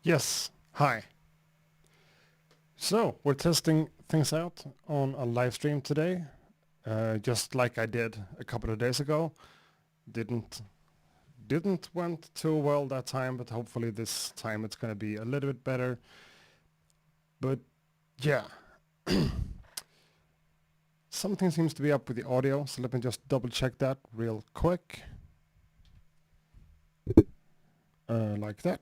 Yes, hi. So, we're testing things out on a live stream today, just like I did a couple of days ago. Didn't went too well that time, but hopefully this time it's gonna be a little bit better. But yeah, something seems to be up with the audio, so let me just double check that real quick. Like that.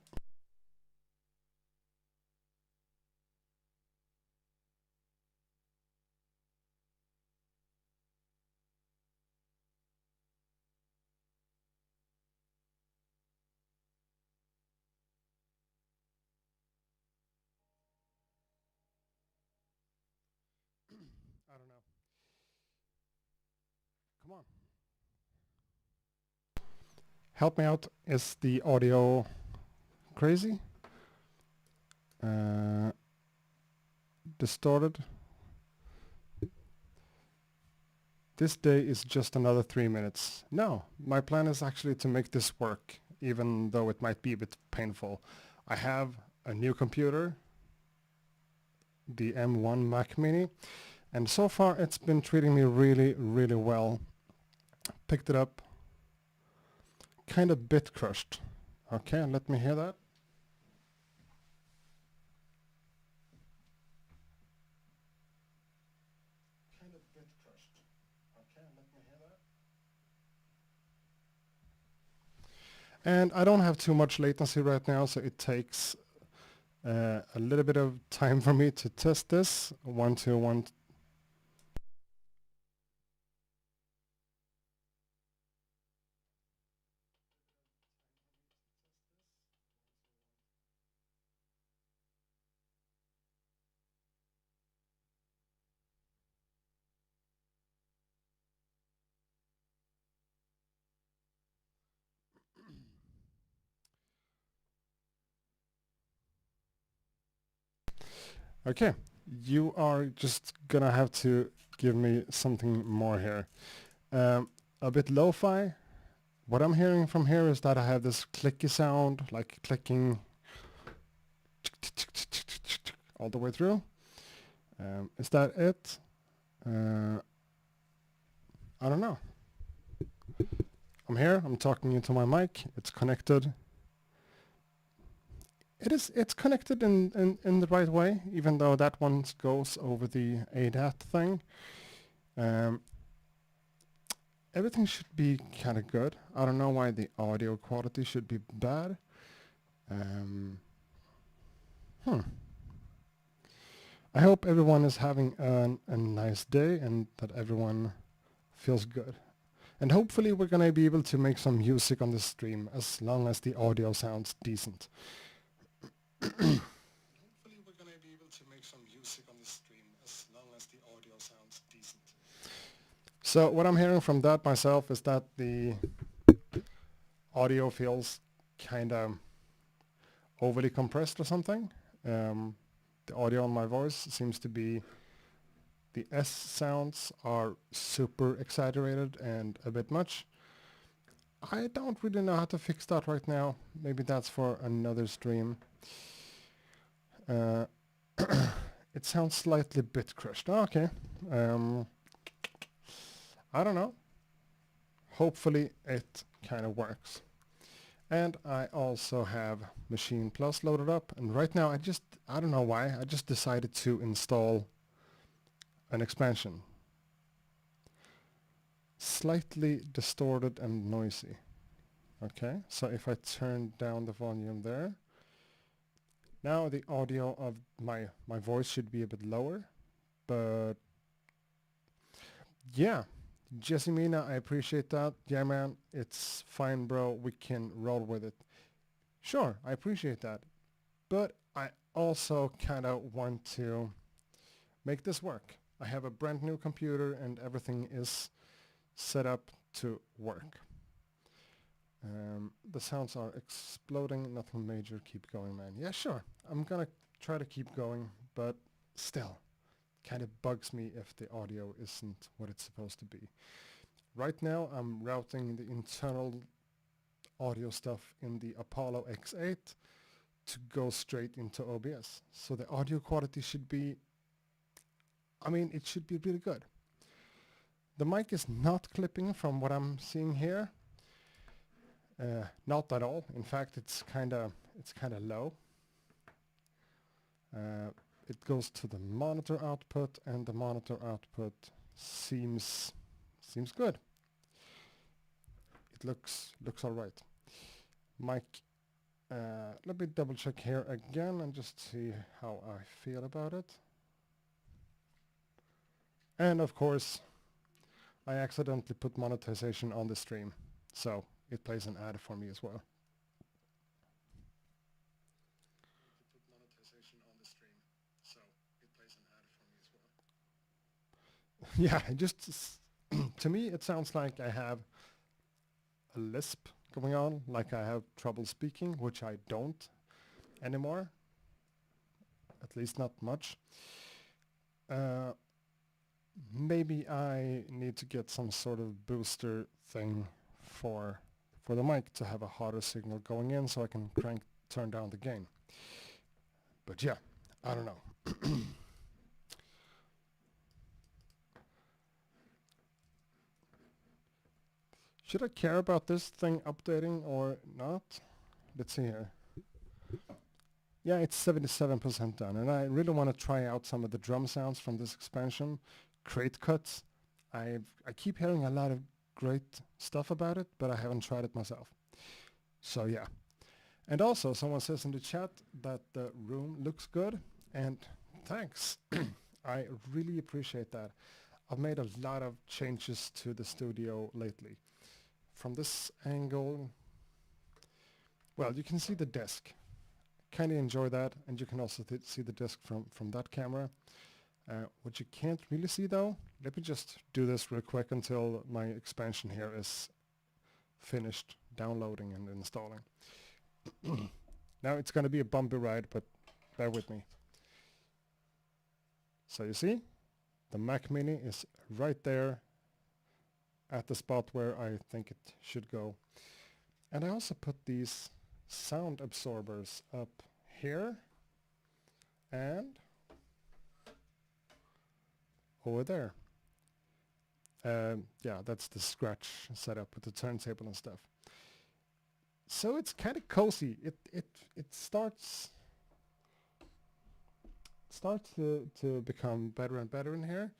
I don't know. Come on. Help me out. Is the audio crazy? Distorted? This day is just another 3 minutes. No, my plan is actually to make this work, even though it might be a bit painful. I have a new computer, the M1 Mac Mini, and so far it's been treating me really, really well. Picked it up, kind of bit crushed. Okay, let me hear that. Kind of bit crushed. Okay, let me hear that. And I don't have too much latency right now, so it takes a little bit of time for me to test this. 1, 2, 1. Okay, you are just gonna have to give me something more here. A bit lo-fi. What I'm hearing from here is that I have this clicky sound, like clicking all the way through. Is that it? I don't know. I'm here, I'm talking into my mic, it's connected. It's connected in the right way, even though that one goes over the ADAT thing. Everything should be kind of good. I don't know why the audio quality should be bad. I hope everyone is having a nice day and that everyone feels good. And hopefully we're gonna be able to make some music on the stream as long as the audio sounds decent. Hopefully we're gonna be able to make some music on the stream as long as the audio sounds decent. So what I'm hearing from that myself is that the audio feels kind of overly compressed or something. The audio on my voice seems to be, the S sounds are super exaggerated and a bit much. I don't really know how to fix that right now. Maybe that's for another stream. It sounds slightly bit crushed. Okay. I don't know. Hopefully it kind of works. And I also have Machine Plus loaded up. And right now I don't know why, I just decided to install an expansion. Slightly distorted and noisy. Okay, so if I turn down the volume there, now the audio of my voice should be a bit lower, but yeah, Jesse Mina, I appreciate that. Yeah, man, it's fine, bro. We can roll with it. Sure, I appreciate that. But I also kind of want to make this work. I have a brand new computer and everything is set up to work. The sounds are exploding, nothing major, keep going, man. Yeah, sure, I'm gonna try to keep going, but still, kind of bugs me if the audio isn't what it's supposed to be. Right now I'm routing the internal audio stuff in the Apollo X8 to go straight into OBS. So the audio quality should be, I mean, it should be really good. The mic is not clipping from what I'm seeing here. Not at all. In fact, it's kind of low. It goes to the monitor output, and the monitor output seems good. It looks all right. Mic. Let me double check here again and just see how I feel about it. And of course, I accidentally put monetization on the stream, so it plays an ad for me as well. Yeah, just to me it sounds like I have a lisp going on, like I have trouble speaking, which I don't anymore, at least not much. Maybe I need to get some sort of booster thing for the mic to have a harder signal going in so I can turn down the gain. But yeah, I don't know. Should I care about this thing updating or not? Let's see here. Yeah, it's 77% done, and I really want to try out some of the drum sounds from this expansion. Crate cuts. I keep hearing a lot of great stuff about it, but I haven't tried it myself. So yeah. And also, someone says in the chat that the room looks good, and thanks. I really appreciate that. I've made a lot of changes to the studio lately. From this angle, well, you can see the desk. Kind of enjoy that, and you can also see the desk from that camera. What you can't really see though, let me just do this real quick until my expansion here is finished downloading and installing. Now it's going to be a bumpy ride, but bear with me. So you see, the Mac Mini is right there at the spot where I think it should go. And I also put these sound absorbers up here and over there. Yeah, that's the scratch setup with the turntable and stuff. So it's kind of cozy. It starts to become better and better in here.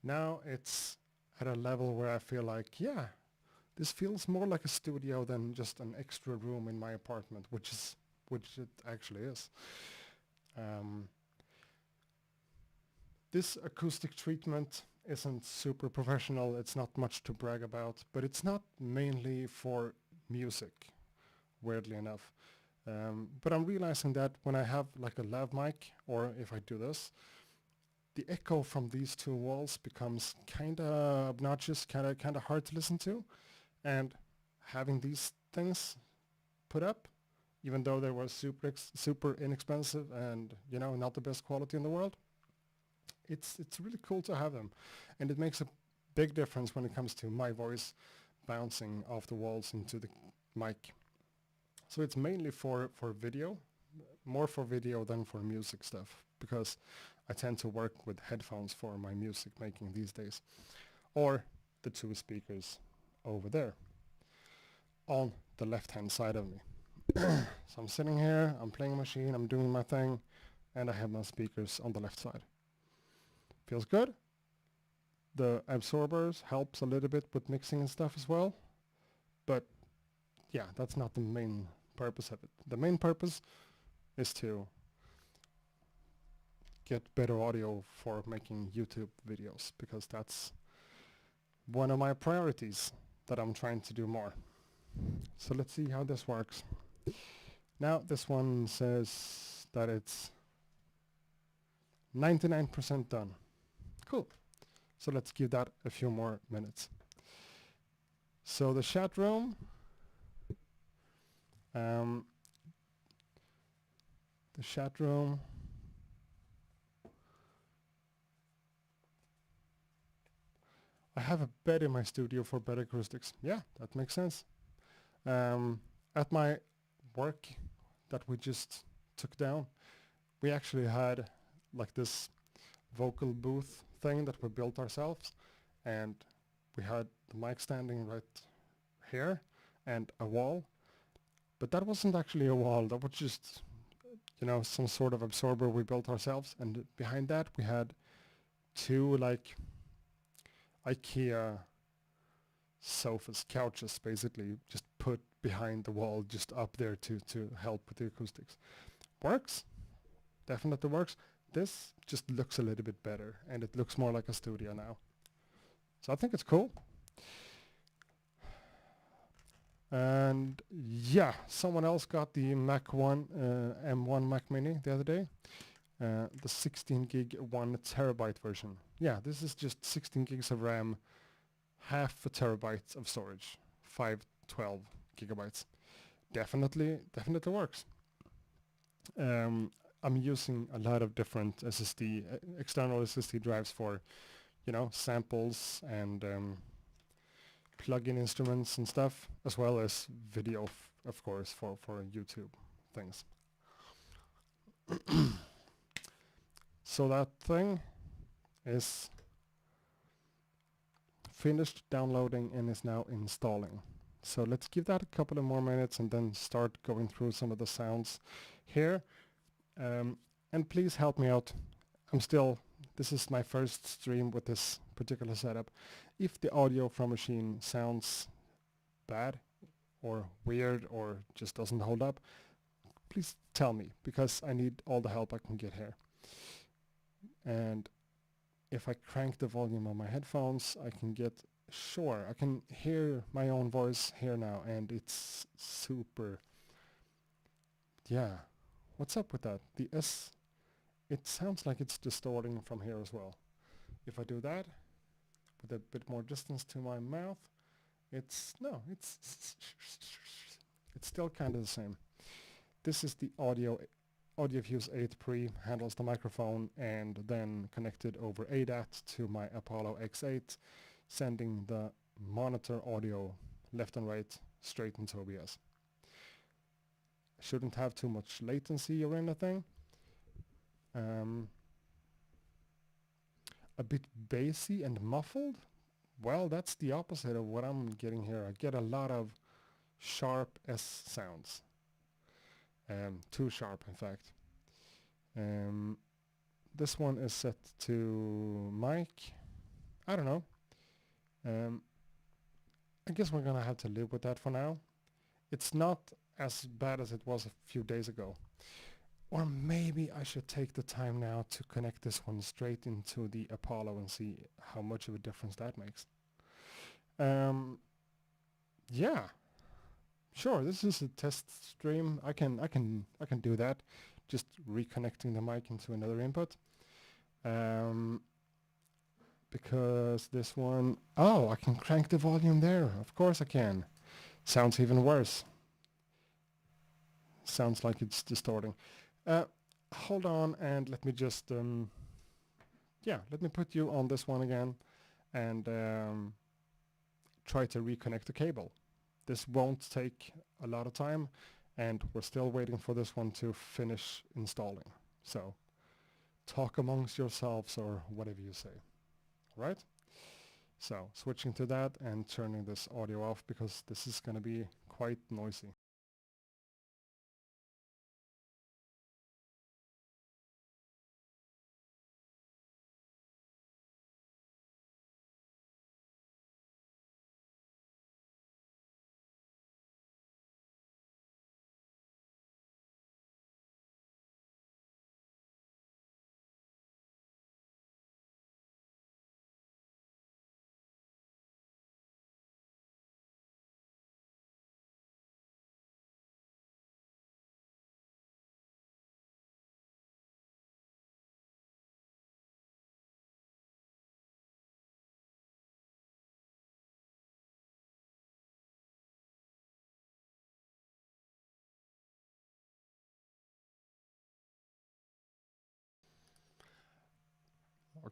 Now it's at a level where I feel like, yeah, this feels more like a studio than just an extra room in my apartment, which it actually is. This acoustic treatment isn't super professional. It's not much to brag about, but it's not mainly for music, weirdly enough. But I'm realizing that when I have like a lav mic, or if I do this, the echo from these two walls becomes kind of obnoxious, kind of hard to listen to. And having these things put up, even though they were super inexpensive and, you know, not the best quality in the world, it's really cool to have them. And it makes a big difference when it comes to my voice bouncing off the walls into the mic. So it's mainly for video, more for video than for music stuff, because I tend to work with headphones for my music making these days. Or the two speakers over there on the left hand side of me. So I'm sitting here, I'm playing a machine, I'm doing my thing, and I have my speakers on the left side. Feels good. The absorbers helps a little bit with mixing and stuff as well, but yeah, that's not the main purpose of it. The main purpose is to get better audio for making YouTube videos, because that's one of my priorities that I'm trying to do more. So let's see how this works. Now this one says that it's 99% done. Cool. So let's give that a few more minutes. So the chat room, the chat room, I have a bed in my studio for better acoustics. Yeah, that makes sense. At my work that we just took down, we actually had like this vocal booth thing that we built ourselves, and we had the mic standing right here and a wall, but that wasn't actually a wall, that was just, you know, some sort of absorber we built ourselves, and behind that we had two like IKEA sofas, couches basically, just put behind the wall, just up there to help with the acoustics. Works, definitely works. This just looks a little bit better, and it looks more like a studio now. So I think it's cool. And yeah, someone else got the Mac 1 M1 Mac Mini the other day. The 16 gig 1 terabyte version. Yeah, this is just 16 gigs of RAM, half a terabyte of storage, 512 gigabytes. Definitely works. I'm using a lot of different SSD, external SSD drives for, you know, samples and plug-in instruments and stuff, as well as video, of course, for YouTube things. So that thing is finished downloading and is now installing. So let's give that a couple of more minutes and then start going through some of the sounds here. And please help me out. This is my first stream with this particular setup. If the audio from machine sounds bad or weird or just doesn't hold up, please tell me, because I need all the help I can get here. And if I crank the volume on my headphones, I can hear my own voice here now, and it's super. Yeah, what's up with that? The S, it sounds like it's distorting from here as well. If I do that with a bit more distance to my mouth, it's still kind of the same. This is the AudioFuse 8 Pre, handles the microphone and then connected over ADAT to my Apollo X8, sending the monitor audio left and right straight into OBS. Shouldn't have too much latency or anything. A bit bassy and muffled. Well, that's the opposite of what I'm getting here. I get a lot of sharp S sounds. Too sharp, in fact. This one is set to mic. I don't know. I guess we're gonna have to live with that for now. It's not as bad as it was a few days ago. Or maybe I should take the time now to connect this one straight into the Apollo and see how much of a difference that makes. Yeah, sure. This is a test stream. I can do that. Just reconnecting the mic into another input. Because this one, oh, I can crank the volume there. Of course I can. Sounds even worse. Sounds like it's distorting. Hold on, and let me just, let me put you on this one again and try to reconnect the cable. This won't take a lot of time, and we're still waiting for this one to finish installing. So talk amongst yourselves or whatever you say, right? So switching to that and turning this audio off because this is going to be quite noisy.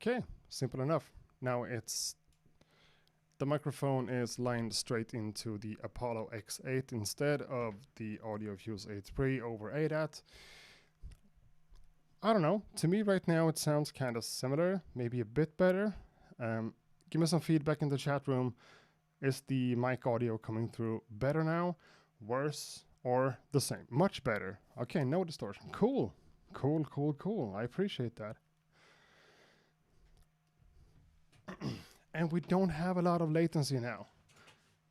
Okay, simple enough. Now the microphone is lined straight into the Apollo X8 instead of the AudioFuse A3 over ADAT. I don't know, to me right now it sounds kind of similar, maybe a bit better. Give me some feedback in the chat room. Is the mic audio coming through better now, worse, or the same? Much better. Okay, no distortion. Cool. Cool, cool, cool. I appreciate that. And we don't have a lot of latency now.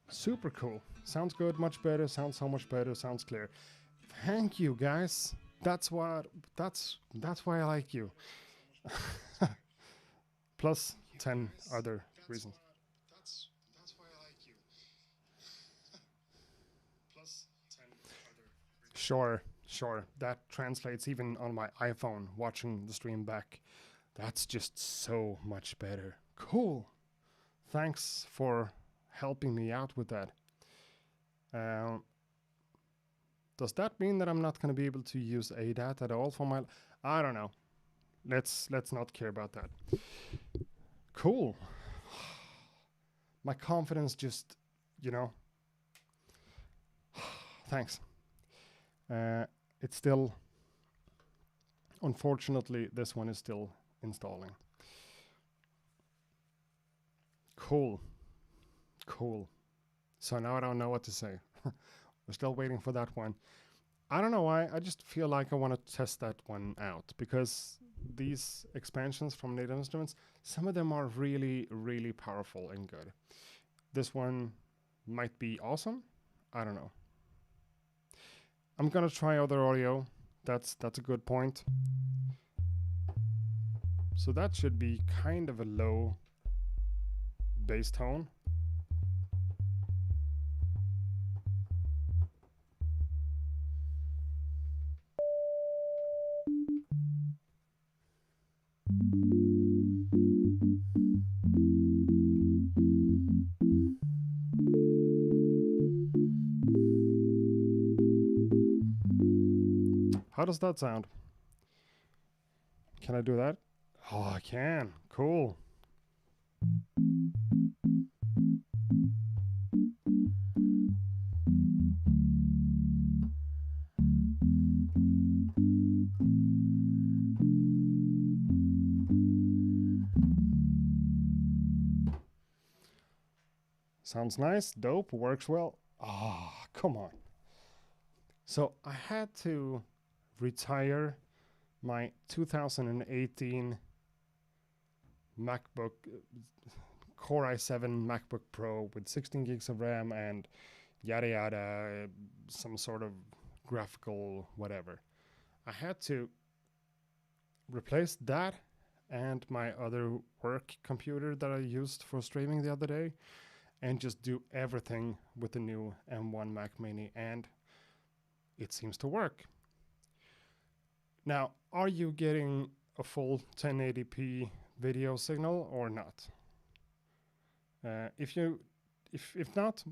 Super cool. Sounds good, much better, sounds so much better, sounds clear. Thank you, guys. That's why I like you. Plus 10 other reasons. That's why I like you. Plus 10 other reasons. Sure. That translates even on my iPhone, watching the stream back. That's just so much better. Cool. Thanks for helping me out with that. Does that mean that I'm not going to be able to use ADAT at all for my... I don't know. Let's not care about that. Cool. My confidence just, you know... Thanks. It's still... Unfortunately, this one is still installing. Cool. So now I don't know what to say. We're still waiting for that one. I don't know why, I just feel like I want to test that one out, because these expansions from Native Instruments, some of them are really, really powerful and good. This one might be awesome. I don't know. I'm gonna try other audio. That's a good point. So that should be kind of a low bass tone. How does that sound? Can I do that? Oh, I can. Cool. Sounds nice, dope, works well. Ah, oh, come on. So I had to retire my 2018 MacBook Core i7 MacBook Pro with 16 gigs of RAM and yada yada, some sort of graphical whatever. I had to replace that and my other work computer that I used for streaming the other day, and just do everything with the new M1 Mac Mini, and it seems to work. Now, are you getting a full 1080p video signal or not? If not,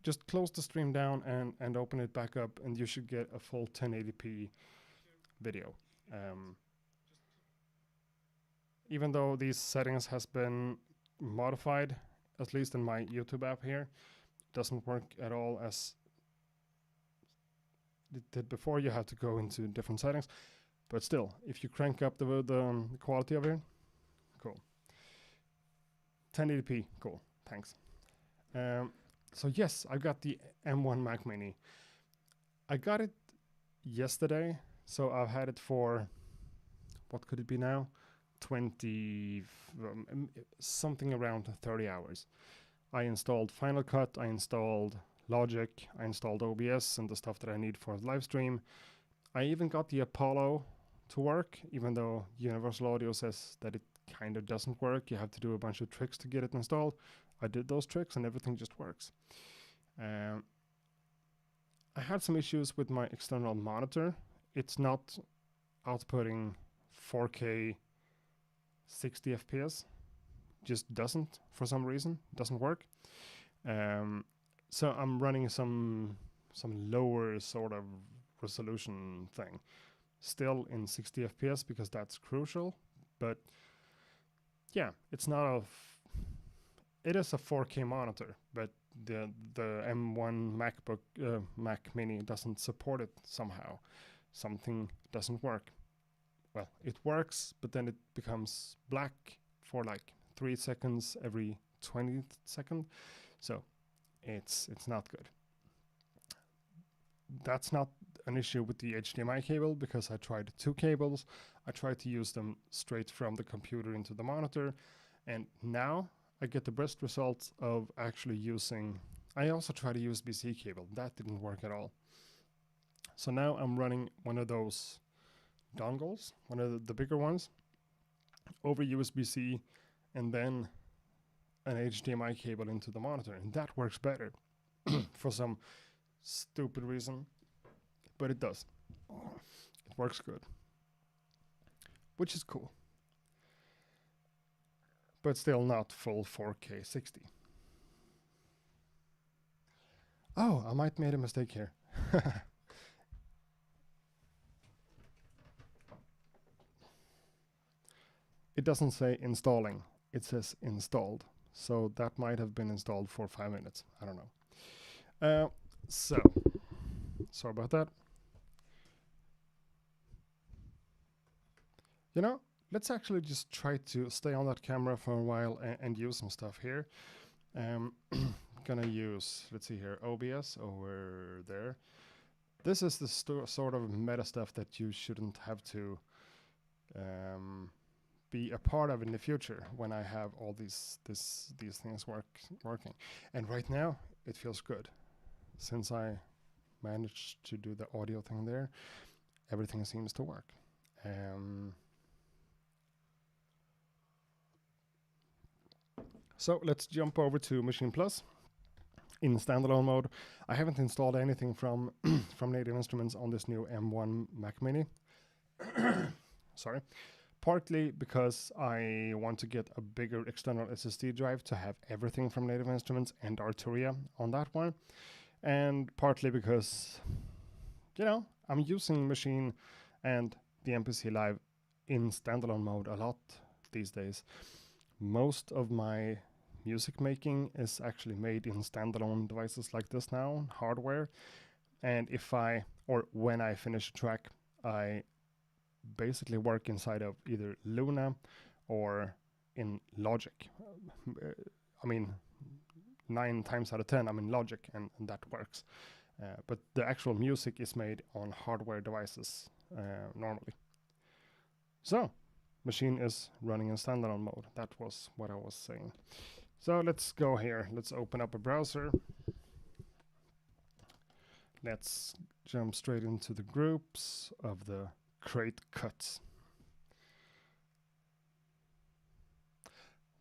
just close the stream down and open it back up, and you should get a full 1080p video. Even though these settings has been modified, at least in my YouTube app here, doesn't work at all as it did before. You have to go into different settings, but still, if you crank up the quality of it, cool. 1080p, cool, thanks. So yes, I got the M1 Mac Mini. I got it yesterday, so I've had it for, what could it be now? 20, something around 30 hours. I installed Final Cut, I installed Logic, I installed OBS and the stuff that I need for the live stream. I even got the Apollo to work, even though Universal Audio says that it kind of doesn't work. You have to do a bunch of tricks to get it installed. I did those tricks and everything just works. I had some issues with my external monitor. It's not outputting 4K 60 FPS, just doesn't, for some reason, doesn't work. So I'm running some lower sort of resolution thing, still in 60 FPS because that's crucial, but yeah, it's not it is a 4K monitor, but the M1 MacBook Mac Mini doesn't support it somehow. Something doesn't work. Well, it works, but then it becomes black for like 3 seconds every 20 seconds. So it's not good. That's not an issue with the HDMI cable because I tried 2 cables. I tried to use them straight from the computer into the monitor, and now I get the best results of actually using. I also tried a USB-C cable. That didn't work at all. So now I'm running one of those dongles, one of the bigger ones, over USB-C, and then an HDMI cable into the monitor, and that works better for some stupid reason, but it does. It works good, which is cool, but still not full 4K 60. Oh, I might made a mistake here. It doesn't say installing, it says installed. So that might have been installed for 5 minutes. I don't know. So, sorry about that. You know, let's actually just try to stay on that camera for a while and use some stuff here. Gonna use, let's see here, OBS over there. This is the sort of meta stuff that you shouldn't have to be a part of in the future when I have all these things working. And right now it feels good. Since I managed to do the audio thing there, everything seems to work. So let's jump over to Machine Plus in standalone mode. I haven't installed anything from from Native Instruments on this new M1 Mac Mini. Sorry. Partly because I want to get a bigger external SSD drive to have everything from Native Instruments and Arturia on that one. And partly because, you know, I'm using Machine and the MPC Live in standalone mode a lot these days. Most of my music making is actually made in standalone devices like this now, hardware. And when I finish a track, I basically work inside of either Luna or in Logic. I mean, 9 times out of 10, I'm in Logic, and that works. But the actual music is made on hardware devices normally. So, Machine is running in standalone mode. That was what I was saying. So let's go here. Let's open up a browser. Let's jump straight into the groups of the crate cuts.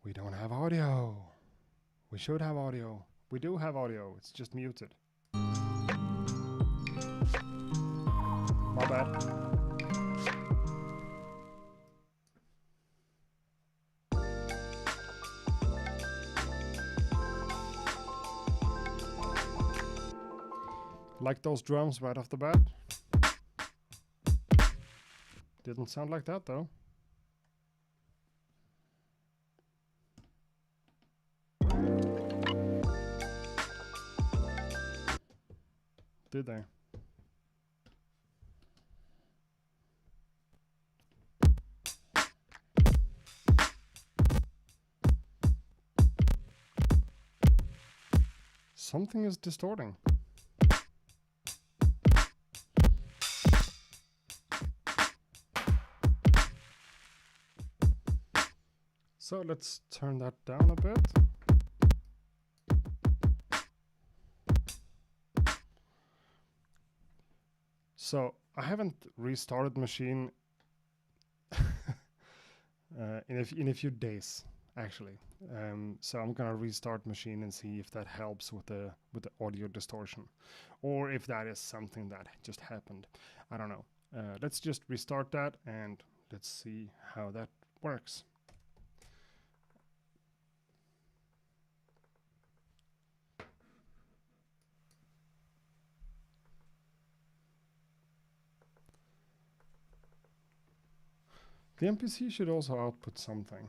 We don't have audio. We should have audio. We do have audio. It's just muted. My bad. Like those drums right off the bat. Didn't sound like that though. Did they? Something is distorting. So let's turn that down a bit. So I haven't restarted Machine in a few days, actually. So I'm gonna restart Machine and see if that helps with the audio distortion, or if that is something that just happened. I don't know. Let's just restart that and let's see how that works. The MPC should also output something.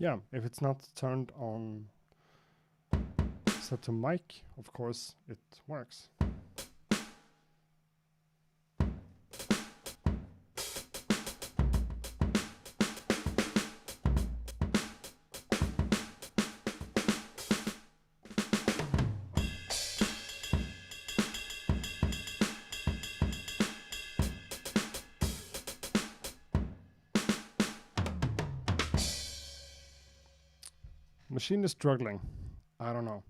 Yeah, if it's not turned on set to mic, of course it works. Machine is struggling. I don't know.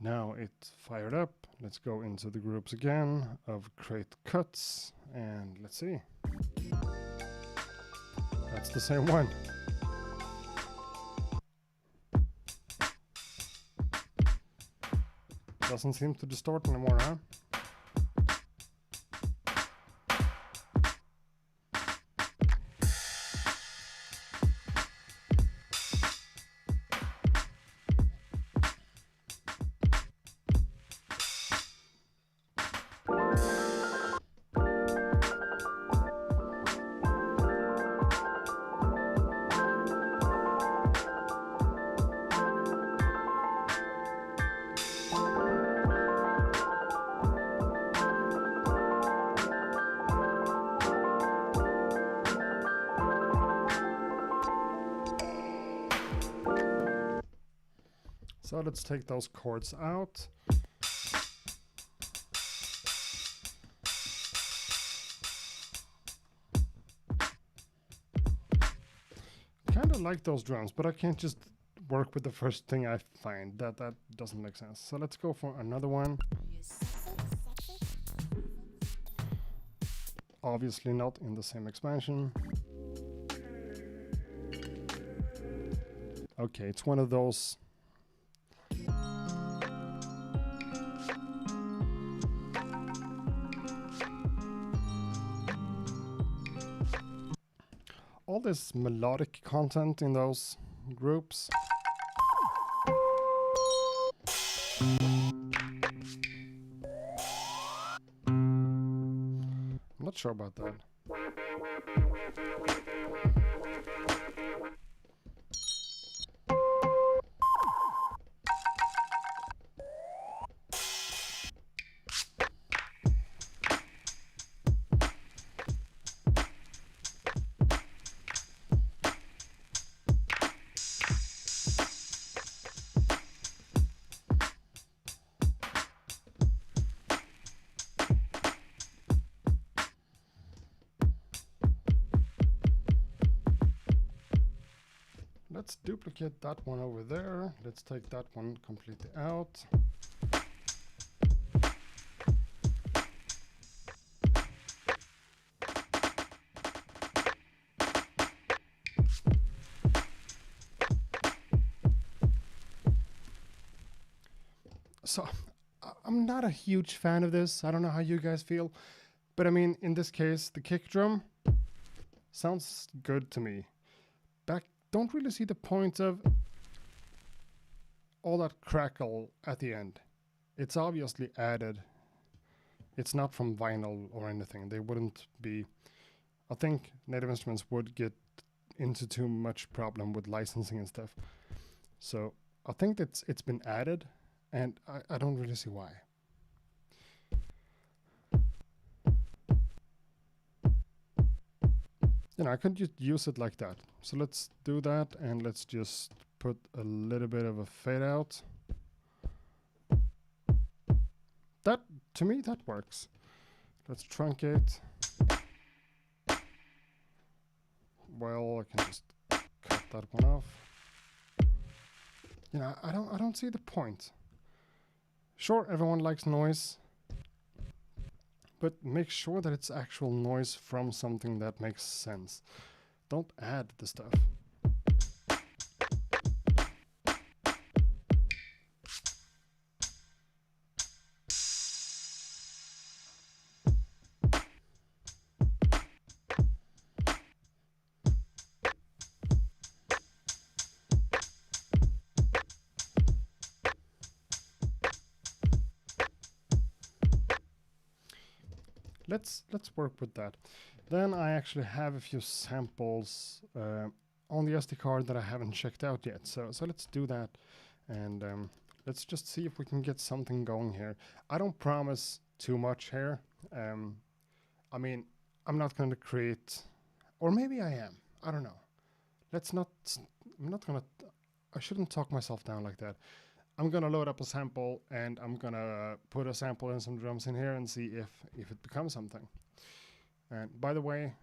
Now it's fired up. Let's go into the groups again of create cuts and let's see. That's the same one. Doesn't seem to distort anymore, huh? So let's take those chords out. Kind of like those drums, but I can't just work with the first thing I find. That doesn't make sense. So let's go for another one. Obviously not in the same expansion. Okay, it's one of those. All this melodic content in those groups. I'm not sure about that. Let's duplicate that one over there. Let's take that one completely out. So, I'm not a huge fan of this. I don't know how you guys feel. But I mean, in this case, the kick drum sounds good to me. Don't really see the point of all that crackle at the end. It's obviously added. It's not from vinyl or anything. They wouldn't be. I think Native Instruments would get into too much problem with licensing and stuff. So I think it's been added, and I don't really see why. You know, I could just use it like that. So let's do that, and let's just put a little bit of a fade out. That, to me, that works. Let's truncate. Well, I can just cut that one off. You know, I don't see the point. Sure, everyone likes noise, but make sure that it's actual noise from something that makes sense. Don't add the stuff. Let's work with that. Then I actually have a few samples on the SD card that I haven't checked out yet. So let's do that, and let's just see if we can get something going here. I don't promise too much here. I mean, I'm not going to create, or maybe I am. I don't know. I shouldn't talk myself down like that. I'm gonna load up a sample, and I'm gonna put a sample and some drums in here and see if it becomes something. And by the way,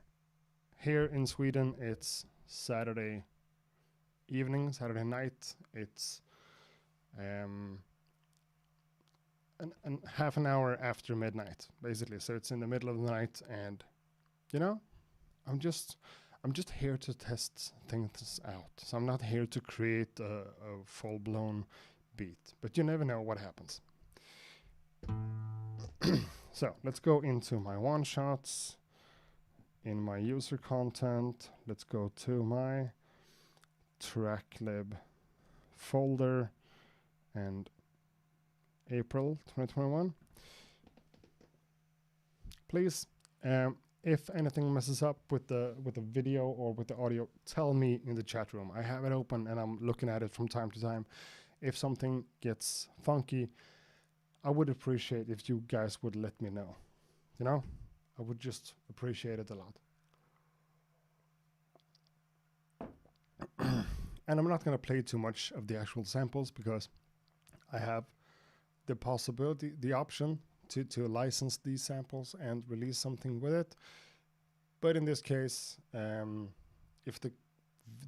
here in Sweden, it's Saturday evening, Saturday night. It's and half an hour after midnight, basically. So it's in the middle of the night, and you know, I'm just here to test things out. So I'm not here to create a full-blown beat, but you never know what happens. So let's go into my one-shots. In my user content, let's go to my tracklib folder and April 2021. Please, if anything messes up with the video or with the audio, tell me in the chat room. I have it open and I'm looking at it from time to time. If something gets funky, I would appreciate if you guys would let me know. You know, I would just appreciate it a lot. And I'm not going to play too much of the actual samples because I have the possibility, the option to license these samples and release something with it. But in this case, if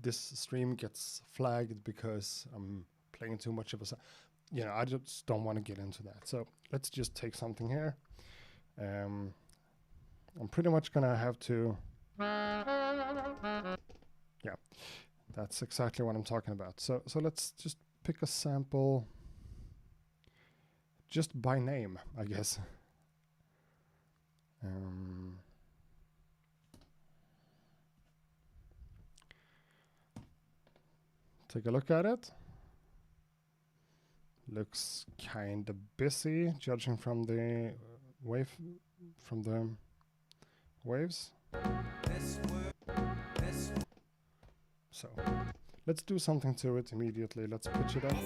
this stream gets flagged because I'm playing too much of a, I just don't want to get into that. So let's just take something here. I'm pretty much gonna have to, yeah, that's exactly what I'm talking about. So let's just pick a sample just by name, I guess. Take a look at it. Looks kind of busy, judging from the waves. So let's do something to it immediately. Let's pitch it up.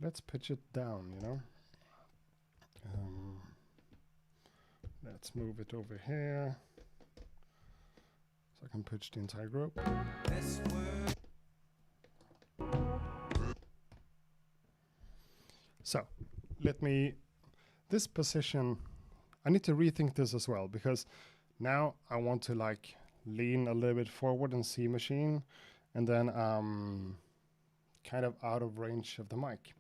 Let's pitch it down, let's move it over here so I can pitch the entire group. So this position, I need to rethink this as well, because now I want to like lean a little bit forward and see machine, and then kind of out of range of the mic.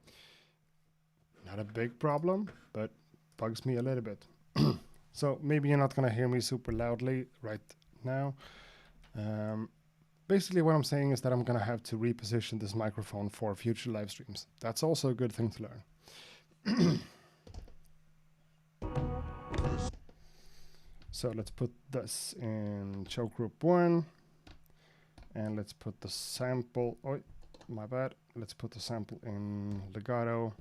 Not a big problem, but bugs me a little bit. So maybe you're not gonna hear me super loudly right now. Basically what I'm saying is that I'm gonna have to reposition this microphone for future live streams. That's also a good thing to learn. So let's put this in choke group 1, and let's put the sample, oh my bad, let's put the sample in legato.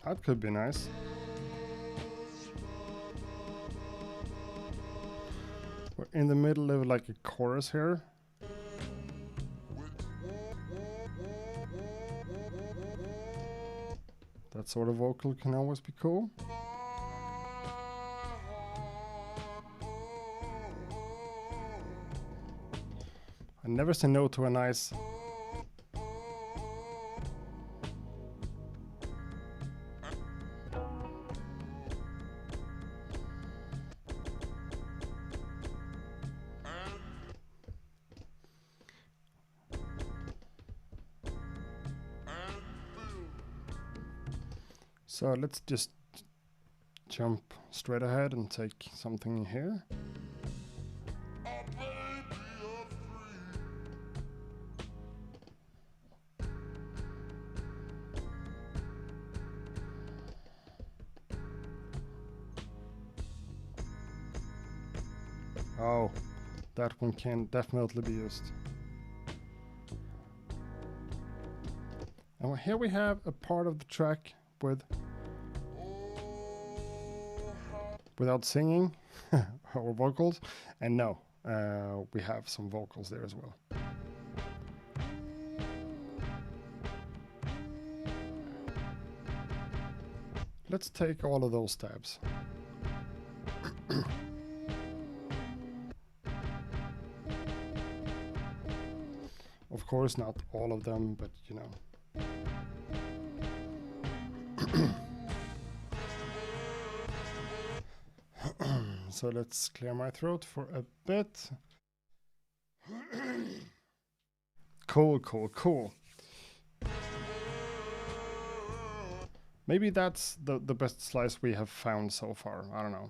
That could be nice. We're in the middle of like a chorus here. That sort of vocal can always be cool. I never say no to a nice So let's just jump straight ahead and take something here. Oh, that one can definitely be used. And here we have a part of the track without singing or vocals, and no, we have some vocals there as well. Let's take all of those tabs. Of course, not all of them, but you know. So let's clear my throat for a bit. Cool, cool, cool. Maybe that's the best slice we have found so far. I don't know.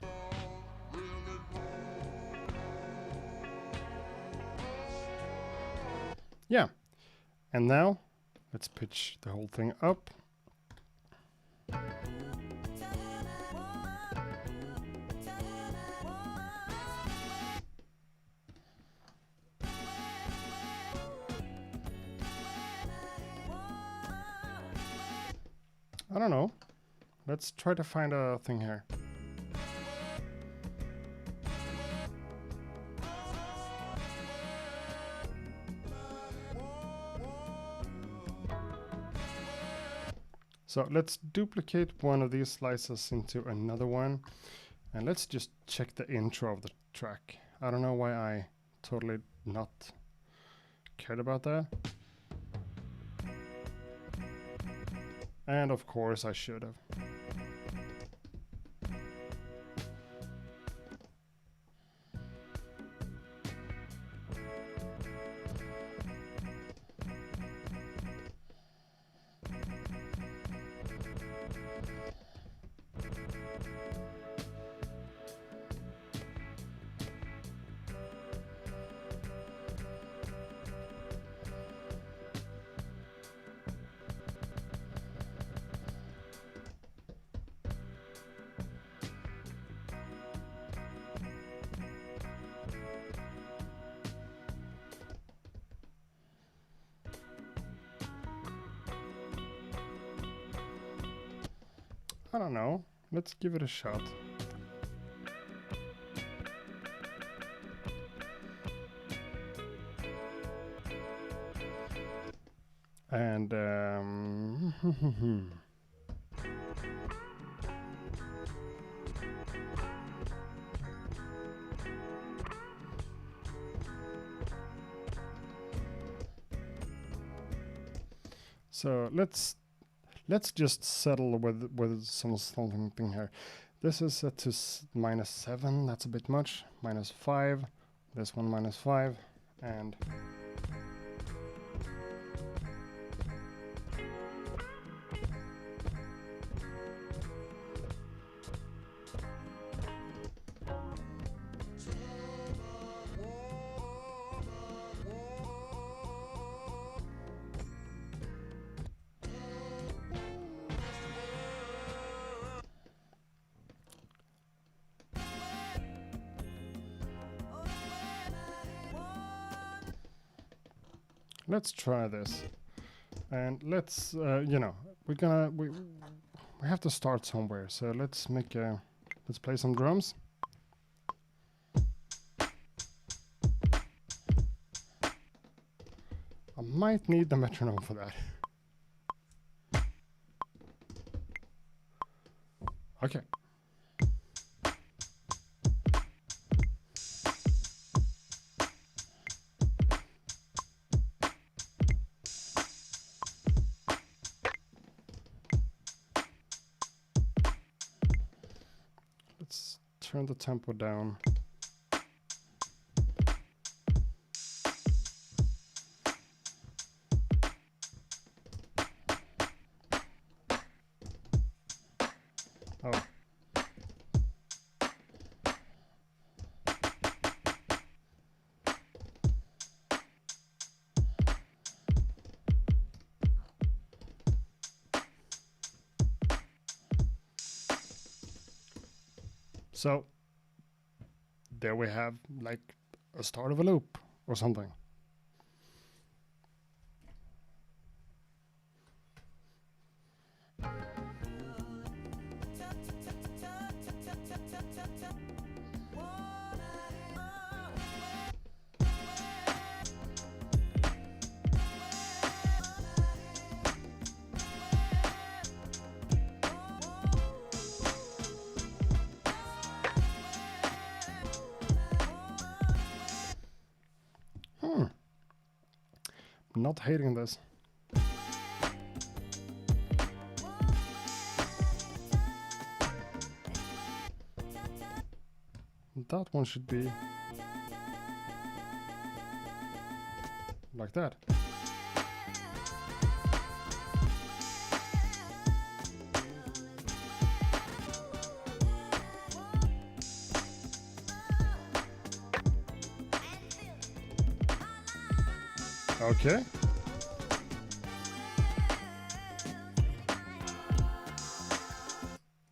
Yeah. And now, let's pitch the whole thing up. I don't know. Let's try to find a thing here. So let's duplicate one of these slices into another one, and let's just check the intro of the track. I don't know why I totally not cared about that. And of course I should have. I don't know. Let's give it a shot. And so let's just settle with something here. This is set to -7. That's a bit much. -5. This one -5, and let's try this. And let's you know, we have to start somewhere. So let's play some drums. I might need the metronome for that. Okay. Let's turn the tempo down. So there we have like a start of a loop or something. Not hating this. That one should be like that. Okay.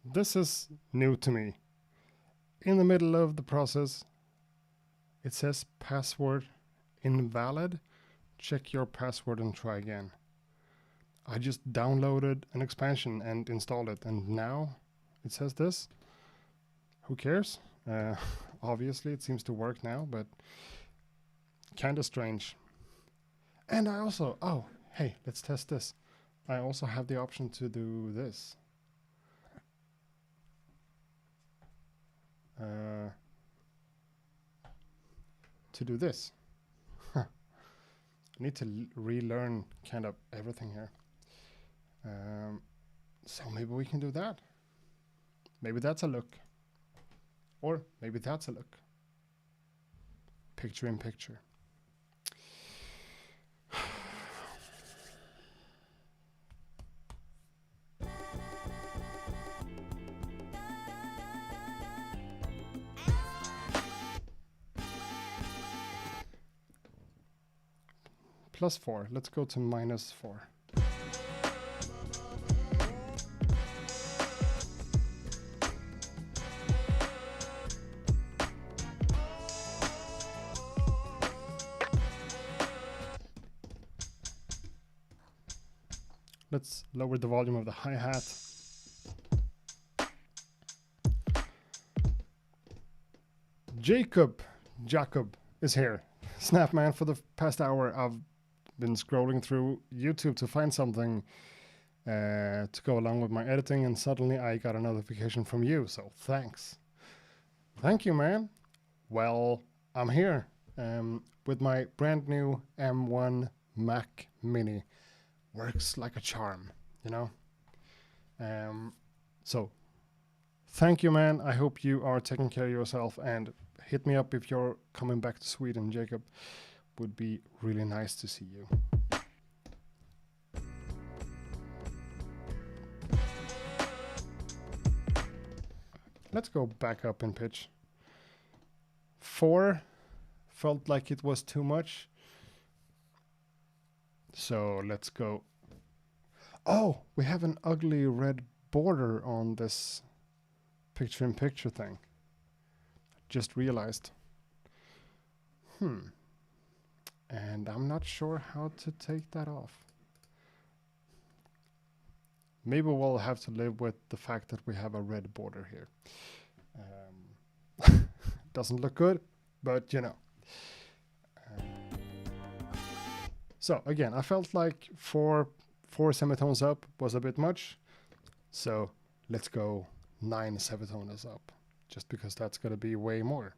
This is new to me. In the middle of the process, it says password invalid. Check your password and try again. I just downloaded an expansion and installed it, and now it says this. Who cares? Obviously, it seems to work now, but kind of strange. And I also, oh, hey, let's test this. I also have the option to do this. To do this. I need to relearn kind of everything here. So maybe we can do that. Maybe that's a look. Or maybe that's a look. Picture in picture. +4. Let's go to -4. Let's lower the volume of the hi-hat. Jacob is here. Snapman, for the past hour I've been scrolling through YouTube to find something to go along with my editing, and suddenly I got a notification from you, so thanks. Thank you, man. Well, I'm here with my brand new M1 Mac Mini. Works like a charm, you know? So, thank you, man. I hope you are taking care of yourself, and hit me up if you're coming back to Sweden, Jacob. Would be really nice to see you. Let's go back up in pitch. 4 felt like it was too much. So let's go. Oh, we have an ugly red border on this picture in picture thing. Just realized. And I'm not sure how to take that off. Maybe we'll have to live with the fact that we have a red border here. Doesn't look good, but you know. So again, I felt like four semitones up was a bit much. So let's go 9 semitones up, just because that's gonna be way more.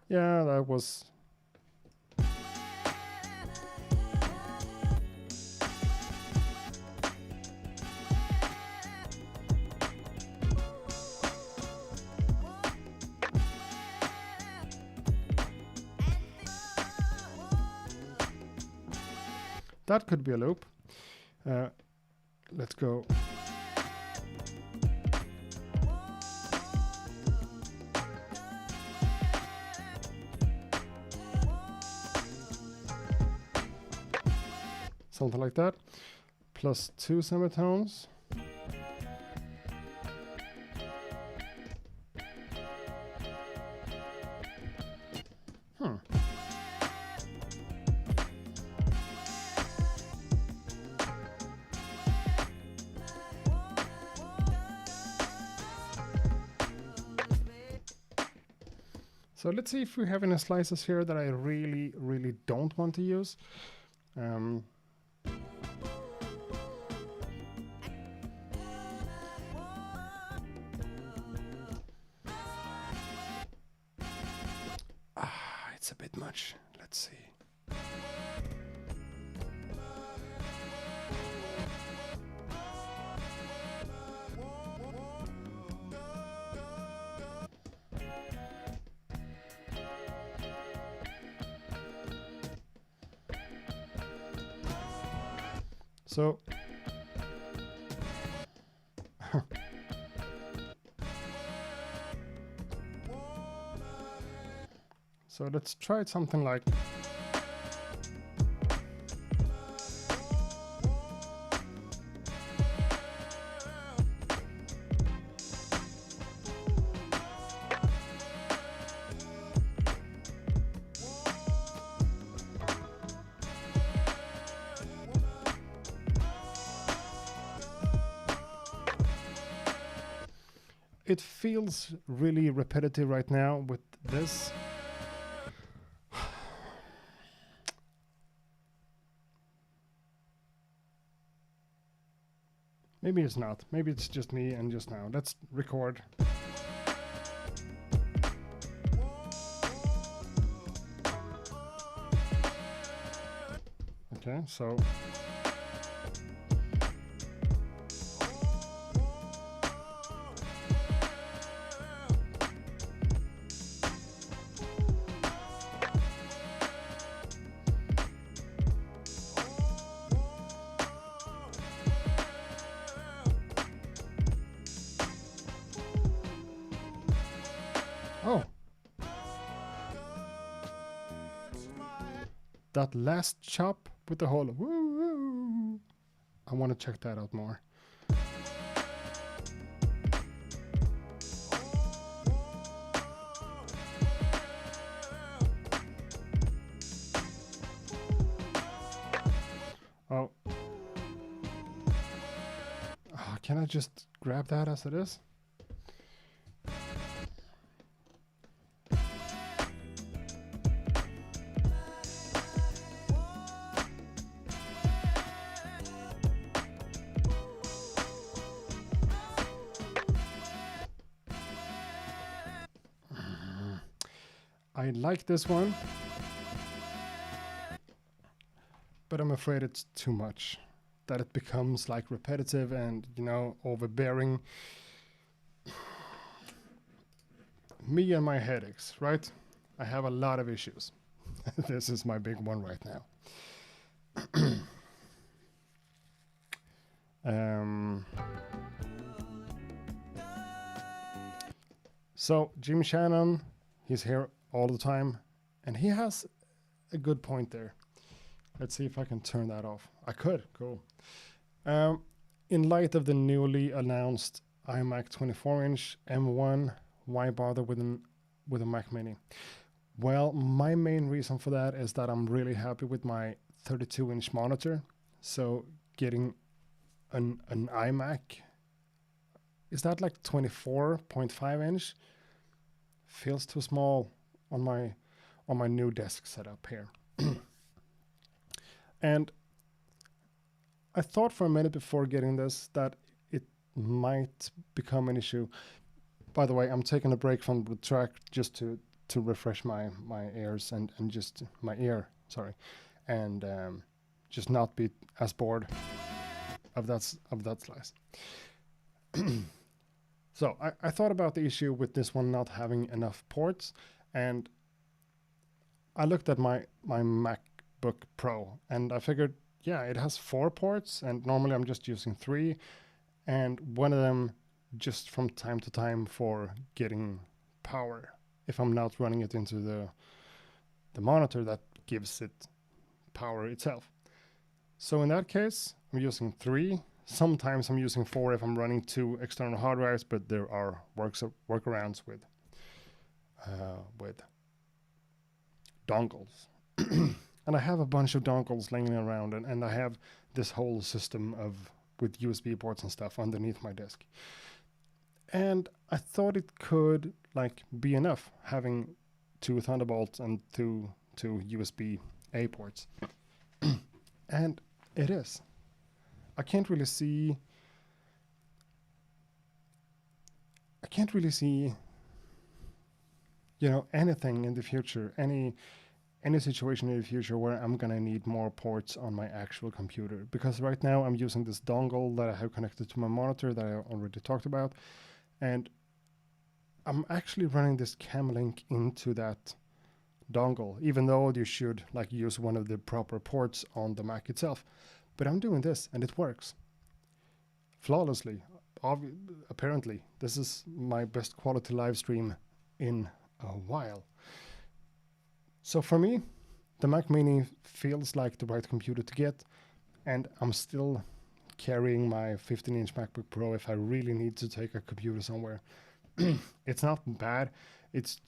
Yeah, that was... That could be a loop. Let's go. something like that, plus 2 semitones. So let's see if we have any slices here that I really don't want to use. It's a bit much. Let's see. So so let's try something like it feels really repetitive right now with this. Maybe it's not. Maybe it's just me and just now. Let's record. Okay, so oh, that last chop with the whole woo, I want to check that out more. Oh, can I just grab that as it is? I like this one, but I'm afraid it's too much, that it becomes like repetitive and, you know, overbearing. Me and my headaches, right? I have a lot of issues. This is my big one right now. So Jim Shannon, he's here all the time, and he has a good point there. Let's see if I can turn that off. I could, cool. In light of the newly announced iMac 24-inch M1, why bother with a Mac Mini? Well, my main reason for that is that I'm really happy with my 32-inch monitor. So getting an iMac, is that like 24.5 inch? Feels too small on my new desk setup here. And I thought for a minute before getting this that it might become an issue. By the way, I'm taking a break from the track just to refresh my ears and just my ear, sorry, and just not be as bored of that slice. So I thought about the issue with this one not having enough ports, and I looked at my MacBook Pro, and I figured, yeah, it has 4 ports, and normally I'm just using 3, and one of them just from time to time for getting power if I'm not running it into the monitor that gives it power itself. So in that case, I'm using 3. Sometimes I'm using 4 if I'm running 2 external hard drives, but there are workarounds with dongles. And I have a bunch of dongles laying around, and I have this whole system with USB ports and stuff underneath my desk. And I thought it could be enough having 2 Thunderbolts and 2 USB A ports. And it is. I can't really see anything in the future, any situation in the future where I'm gonna need more ports on my actual computer, because right now I'm using this dongle that I have connected to my monitor that I already talked about, and I'm actually running this Camlink into that dongle, even though you should use one of the proper ports on the Mac itself. But I'm doing this and it works flawlessly. Apparently, this is my best quality live stream in a while. So for me, the Mac Mini feels like the right computer to get, and I'm still carrying my 15-inch MacBook Pro if I really need to take a computer somewhere. It's not bad. It's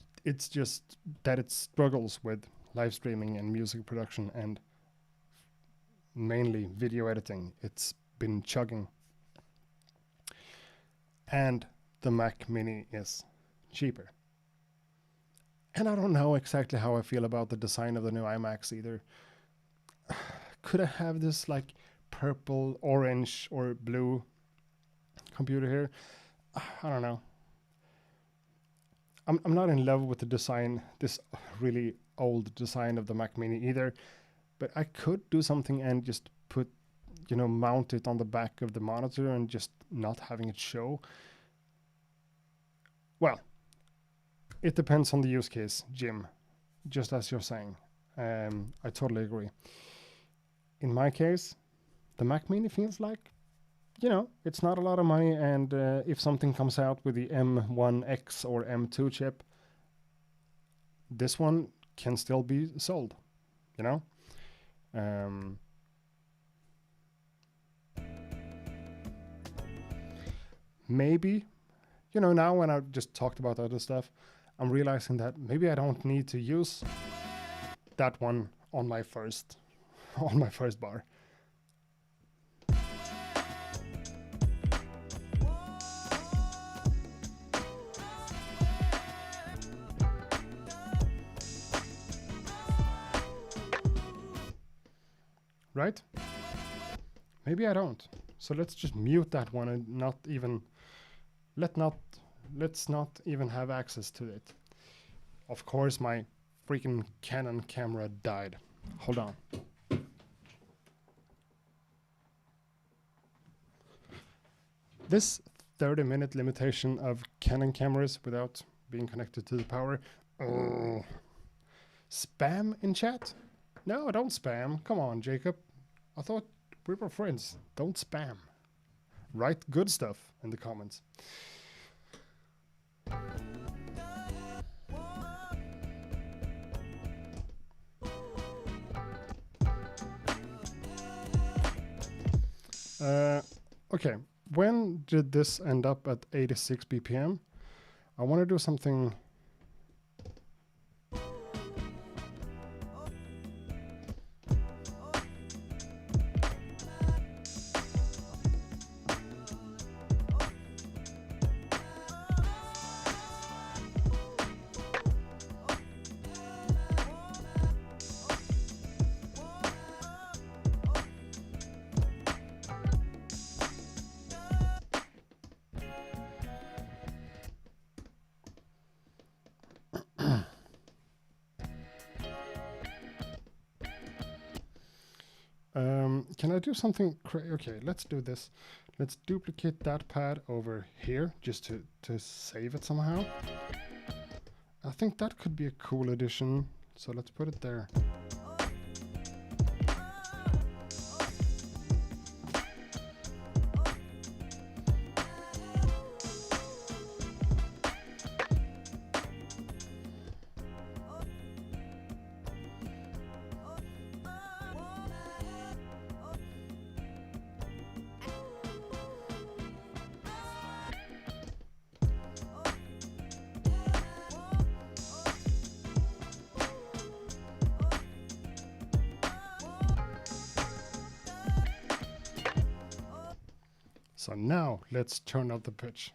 just that it struggles with live streaming and music production and mainly video editing. It's been chugging. And the Mac Mini is cheaper. And I don't know exactly how I feel about the design of the new iMacs either. Could I have this purple, orange, or blue computer here? I don't know. I'm not in love with the design, this really old design of the Mac Mini either. But I could do something and just put, mount it on the back of the monitor and just not having it show. Well, it depends on the use case, Jim, just as you're saying. I totally agree. In my case, the Mac Mini feels like, it's not a lot of money, and if something comes out with the M1X or M2 chip, this one can still be sold, maybe, now when I just talked about other stuff, I'm realizing that maybe I don't need to use that one on my first bar. Right? Maybe I don't. So let's just mute that one and let's not even have access to it. Of course, my freaking Canon camera died. Hold on. This 30-minute limitation of Canon cameras without being connected to the power. Spam in chat? No, don't spam. Come on, Jacob. I thought we were friends. Don't spam. Write good stuff in the comments. Okay, when did this end up at 86 BPM? I want to do something. Can I do something? Okay, let's do this. Let's duplicate that pad over here just to save it somehow. I think that could be a cool addition. So let's put it there. So now let's turn up the pitch.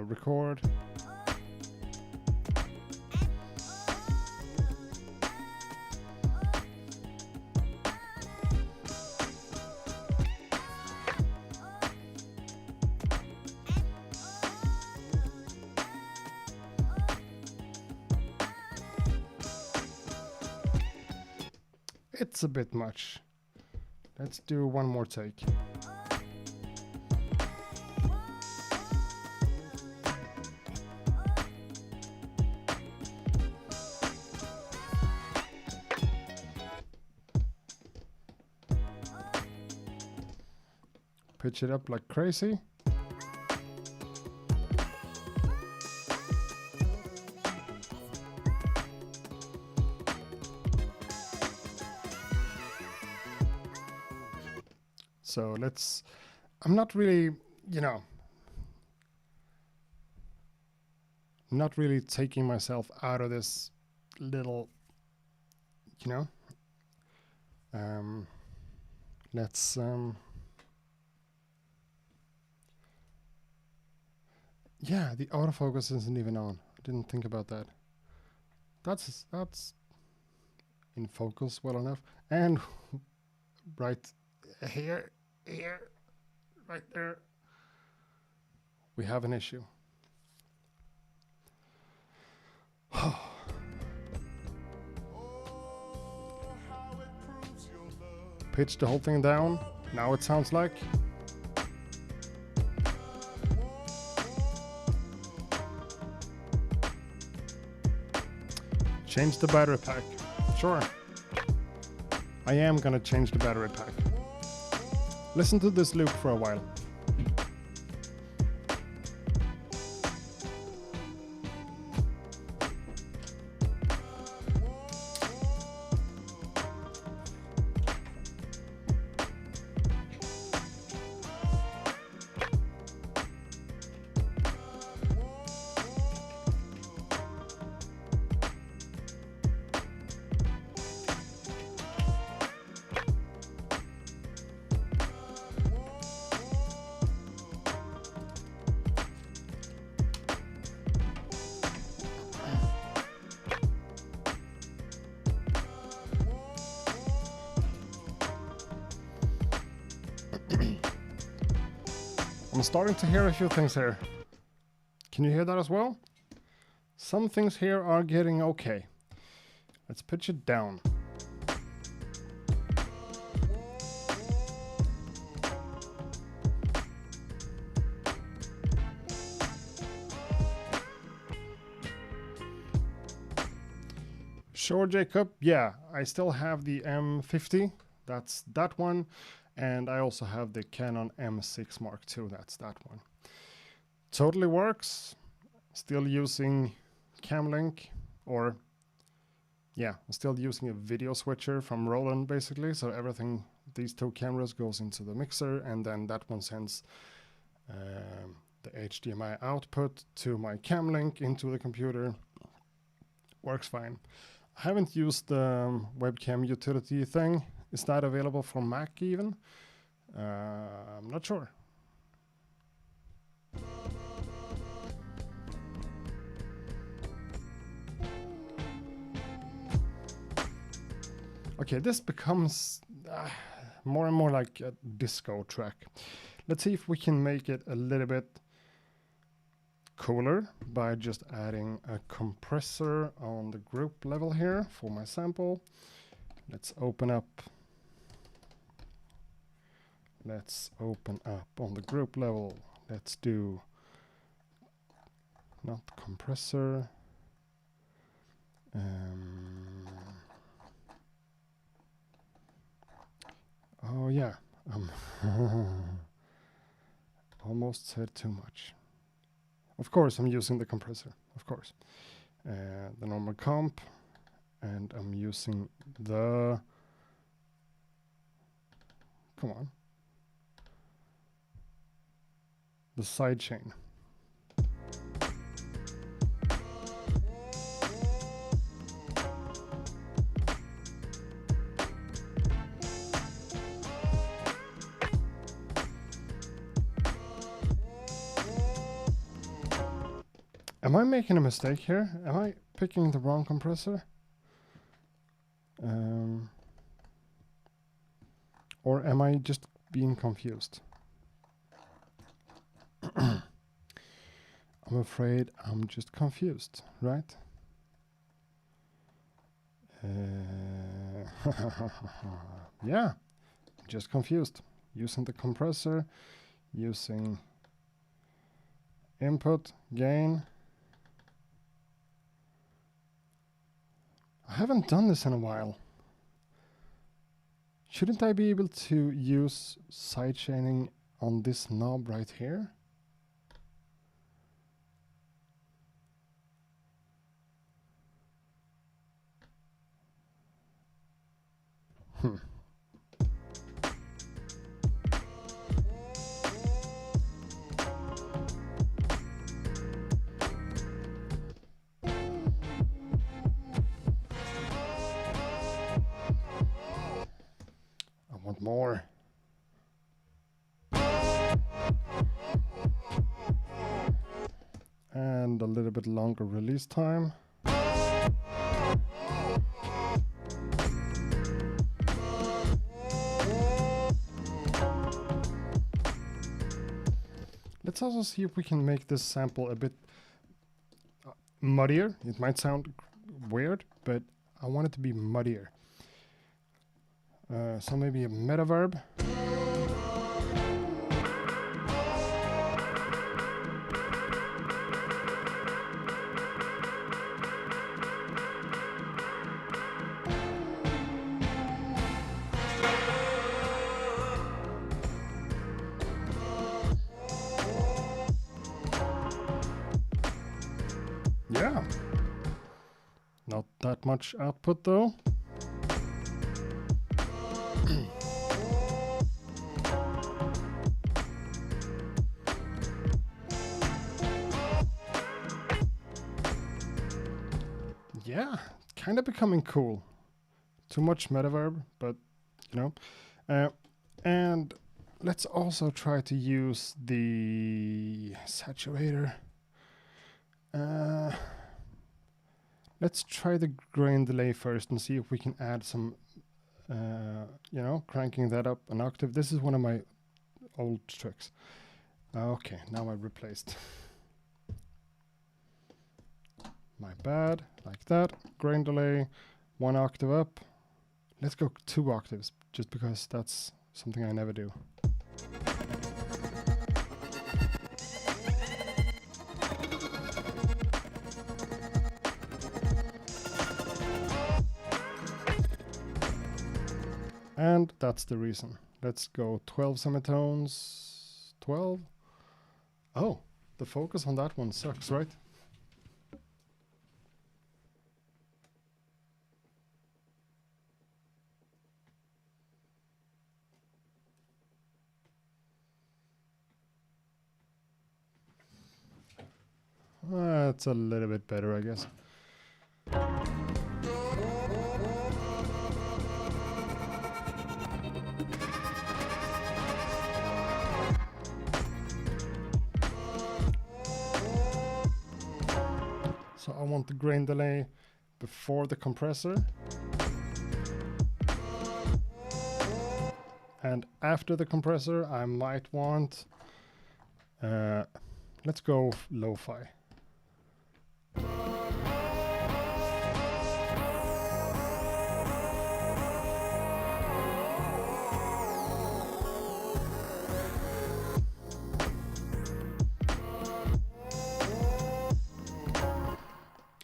Record. It's a bit much. Let's do one more take. Pitch it up like crazy. So let's, I'm not really, not really taking myself out of this little, let's, yeah, the autofocus isn't even on. I didn't think about that. That's in focus well enough. And right here, right there, we have an issue. Pitch the whole thing down. Now it sounds like. Change the battery pack. Sure. I am gonna change the battery pack. Listen to this loop for a while. I'm starting to hear a few things here. Can you hear that as well? Some things here are getting okay. Let's pitch it down. Sure, Jacob. Yeah, I still have the M50. That's that one. And I also have the Canon M6 Mark II. That's that one. Totally works. Still using Camlink, or yeah, I'm still using a video switcher from Roland basically. So everything, these two cameras goes into the mixer, and then that one sends the HDMI output to my Camlink into the computer. Works fine. I haven't used the webcam utility thing. Is that available for Mac even? I'm not sure. Okay, this becomes more and more like a disco track. Let's see if we can make it a little bit cooler by just adding a compressor on the group level here for my sample. Let's open up on the group level. Let's do not compressor. Oh yeah, almost said too much. Of course, I'm using the compressor, of course. The normal comp, and I'm using the, come on, the sidechain. Am I making a mistake here? Am I picking the wrong compressor? Or am I just being confused? I'm afraid I'm just confused, right? Yeah, just confused. Using the compressor, using input, gain. I haven't done this in a while. Shouldn't I be able to use sidechaining on this knob right here? I want more. And a little bit longer release time. Let's also see if we can make this sample a bit muddier. It might sound weird, but I want it to be muddier. So maybe a metaverb. Yeah. Not that much output though. Yeah, kind of becoming cool. Too much metaverb, but you know. And let's also try to use the saturator. Let's try the grain delay first and see if we can add some, cranking that up an octave. This is one of my old tricks. Okay, now I replaced. My bad, like that. Grain delay, 1 octave up. Let's go 2 octaves, just because that's something I never do. And that's the reason. Let's go 12 semitones. 12. Oh, the focus on that one sucks, right? That's a little bit better, I guess. So I want the grain delay before the compressor. And after the compressor, I might want, let's go lo-fi.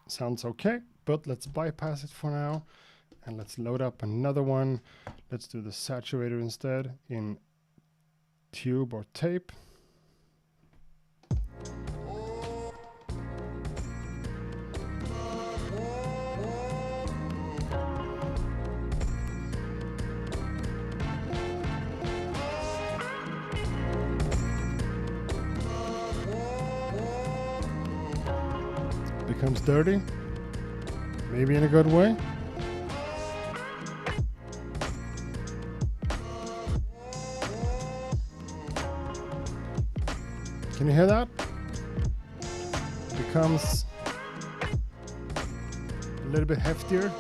Sounds okay, but let's bypass it for now. And let's load up another one. Let's do the saturator instead in tube or tape. becomes dirty. Maybe in a good way. Can you hear that? It becomes a little bit heftier.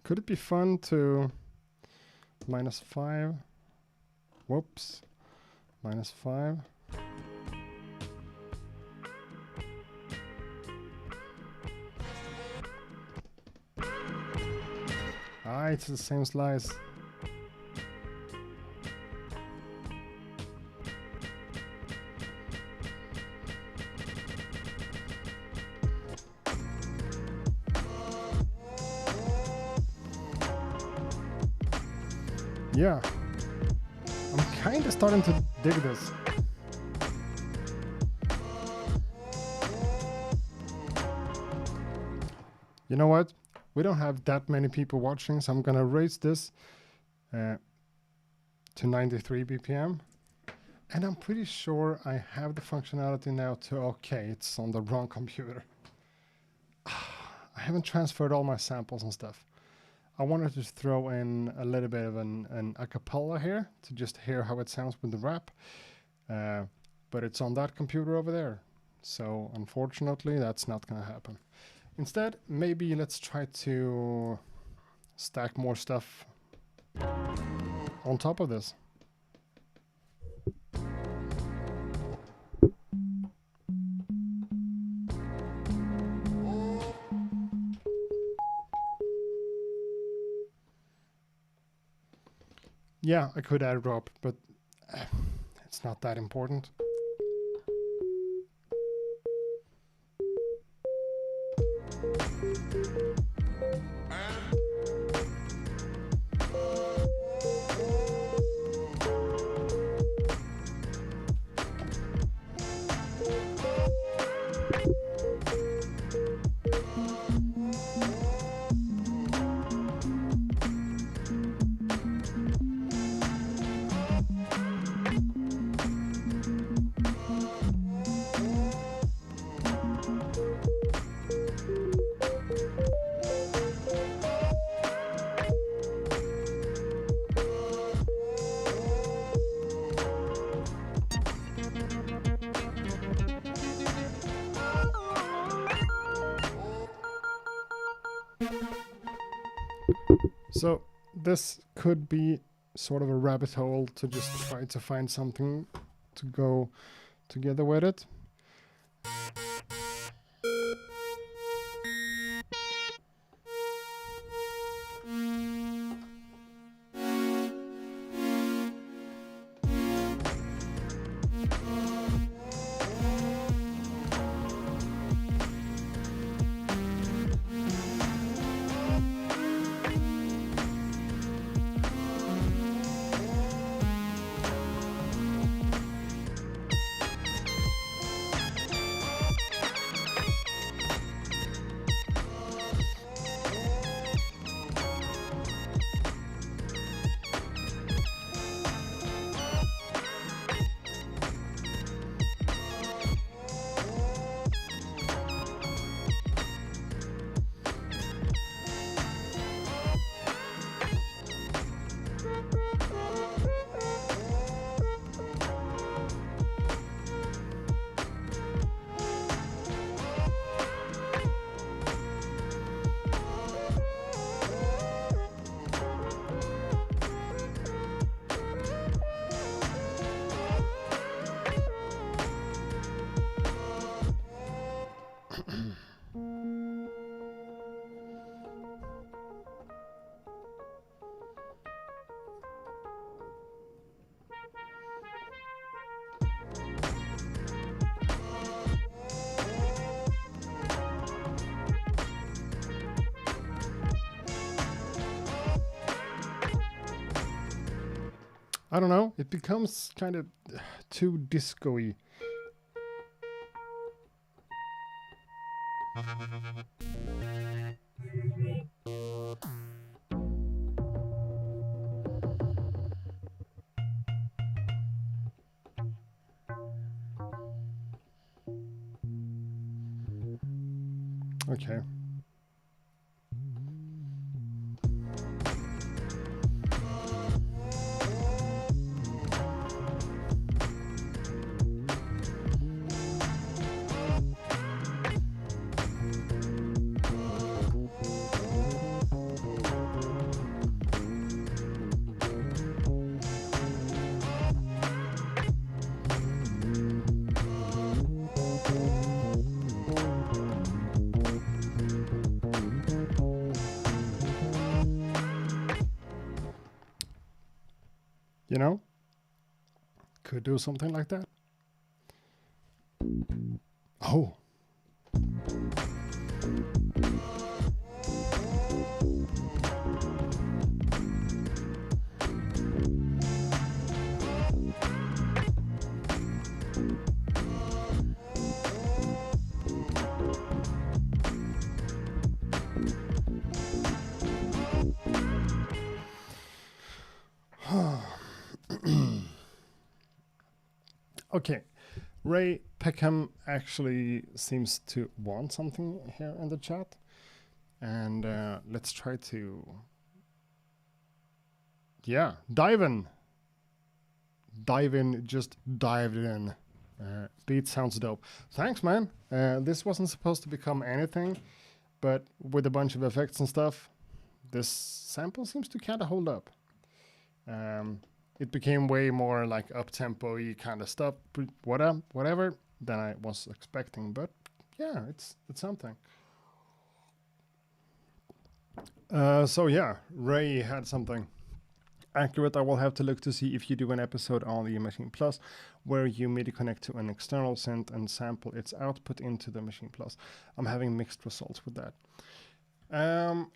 Could it be fun to -5? Whoops. -5. Ah, it's the same slice. Yeah, I'm kind of starting to dig this. You know what? We don't have that many people watching, so I'm gonna raise this to 93 BPM. And I'm pretty sure I have the functionality now to, okay, it's on the wrong computer. I haven't transferred all my samples and stuff. I wanted to throw in a little bit of an acapella here to just hear how it sounds with the rap. But it's on that computer over there. So unfortunately, that's not going to happen. Instead, maybe let's try to stack more stuff on top of this. Yeah, I could add drop, but it's not that important. So this could be sort of a rabbit hole to just try to find something to go together with it. I don't know, it becomes kind of too disco-y. Okay. You know, could do something like that. Oh. Okay, Ray Peckham actually seems to want something here in the chat, and let's try to, dive in. Just dived in. Beat sounds dope. Thanks, man. This wasn't supposed to become anything, but with a bunch of effects and stuff, this sample seems to kind of hold up. It became way more like up-tempo-y kind of stuff, whatever, than I was expecting. But yeah, it's something. So yeah, Ray had something accurate. I will have to look to see if you do an episode on the Machine Plus where you MIDI connect to an external synth and sample its output into the Machine Plus. I'm having mixed results with that.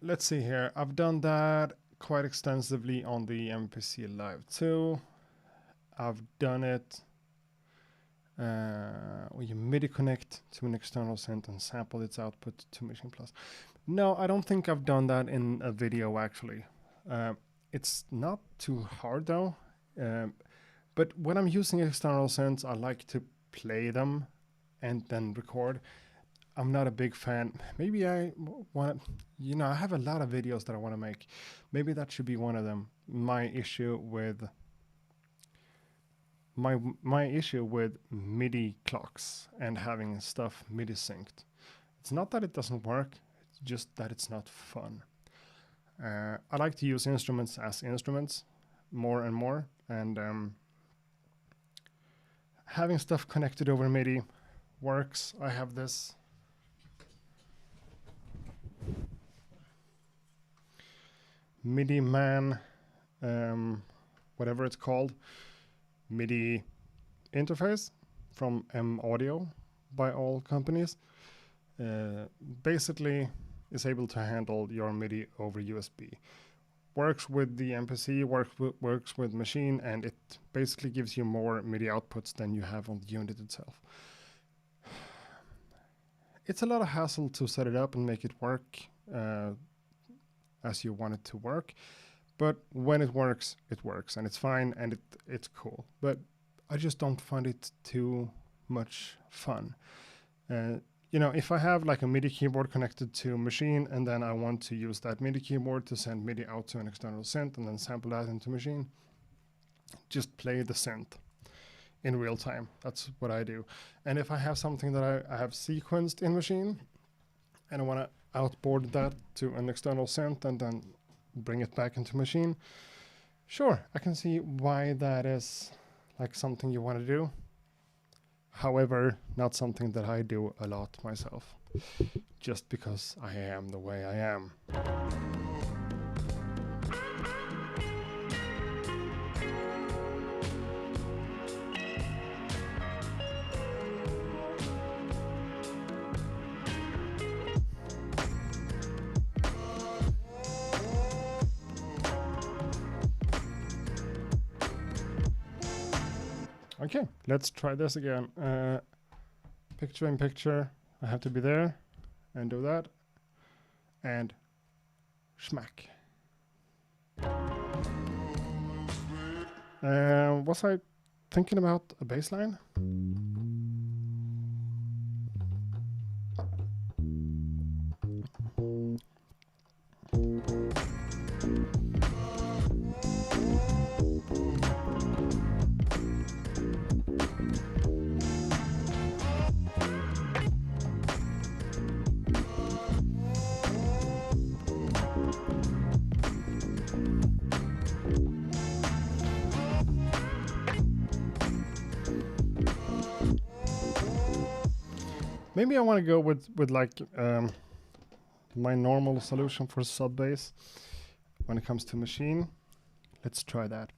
Let's see here. I've done that quite extensively on the MPC Live 2. I've done it where you MIDI connect to an external synth and sample its output to Machine Plus. No, I don't think I've done that in a video actually. It's not too hard though. But when I'm using external synths, I like to play them and then record. I'm not a big fan. Maybe I want to, I have a lot of videos that I want to make. Maybe that should be one of them. My issue with MIDI clocks and having stuff MIDI synced. It's not that it doesn't work, it's just that it's not fun. I like to use instruments as instruments more and more, and having stuff connected over MIDI works. I have this MIDI Man, whatever it's called, MIDI interface from M Audio by all companies. Basically is able to handle your MIDI over USB. Works with the MPC, works with machine, and it basically gives you more MIDI outputs than you have on the unit itself. It's a lot of hassle to set it up and make it work as you want it to work, but when it works, and it's fine, and it's cool. But I just don't find it too much fun. If I have like a MIDI keyboard connected to a machine, and then I want to use that MIDI keyboard to send MIDI out to an external synth and then sample that into machine, just play the synth in real time. That's what I do. And if I have something that I have sequenced in machine and I want to outboard that to an external synth and then bring it back into machine, sure, I can see why that is like something you want to do. However, not something that I do a lot myself, just because I am the way I am. Okay, let's try this again. Picture in picture. I have to be there and do that. And schmack. Was I thinking about a bass line? Maybe I want to go with like my normal solution for sub bass when it comes to machine. Let's try that.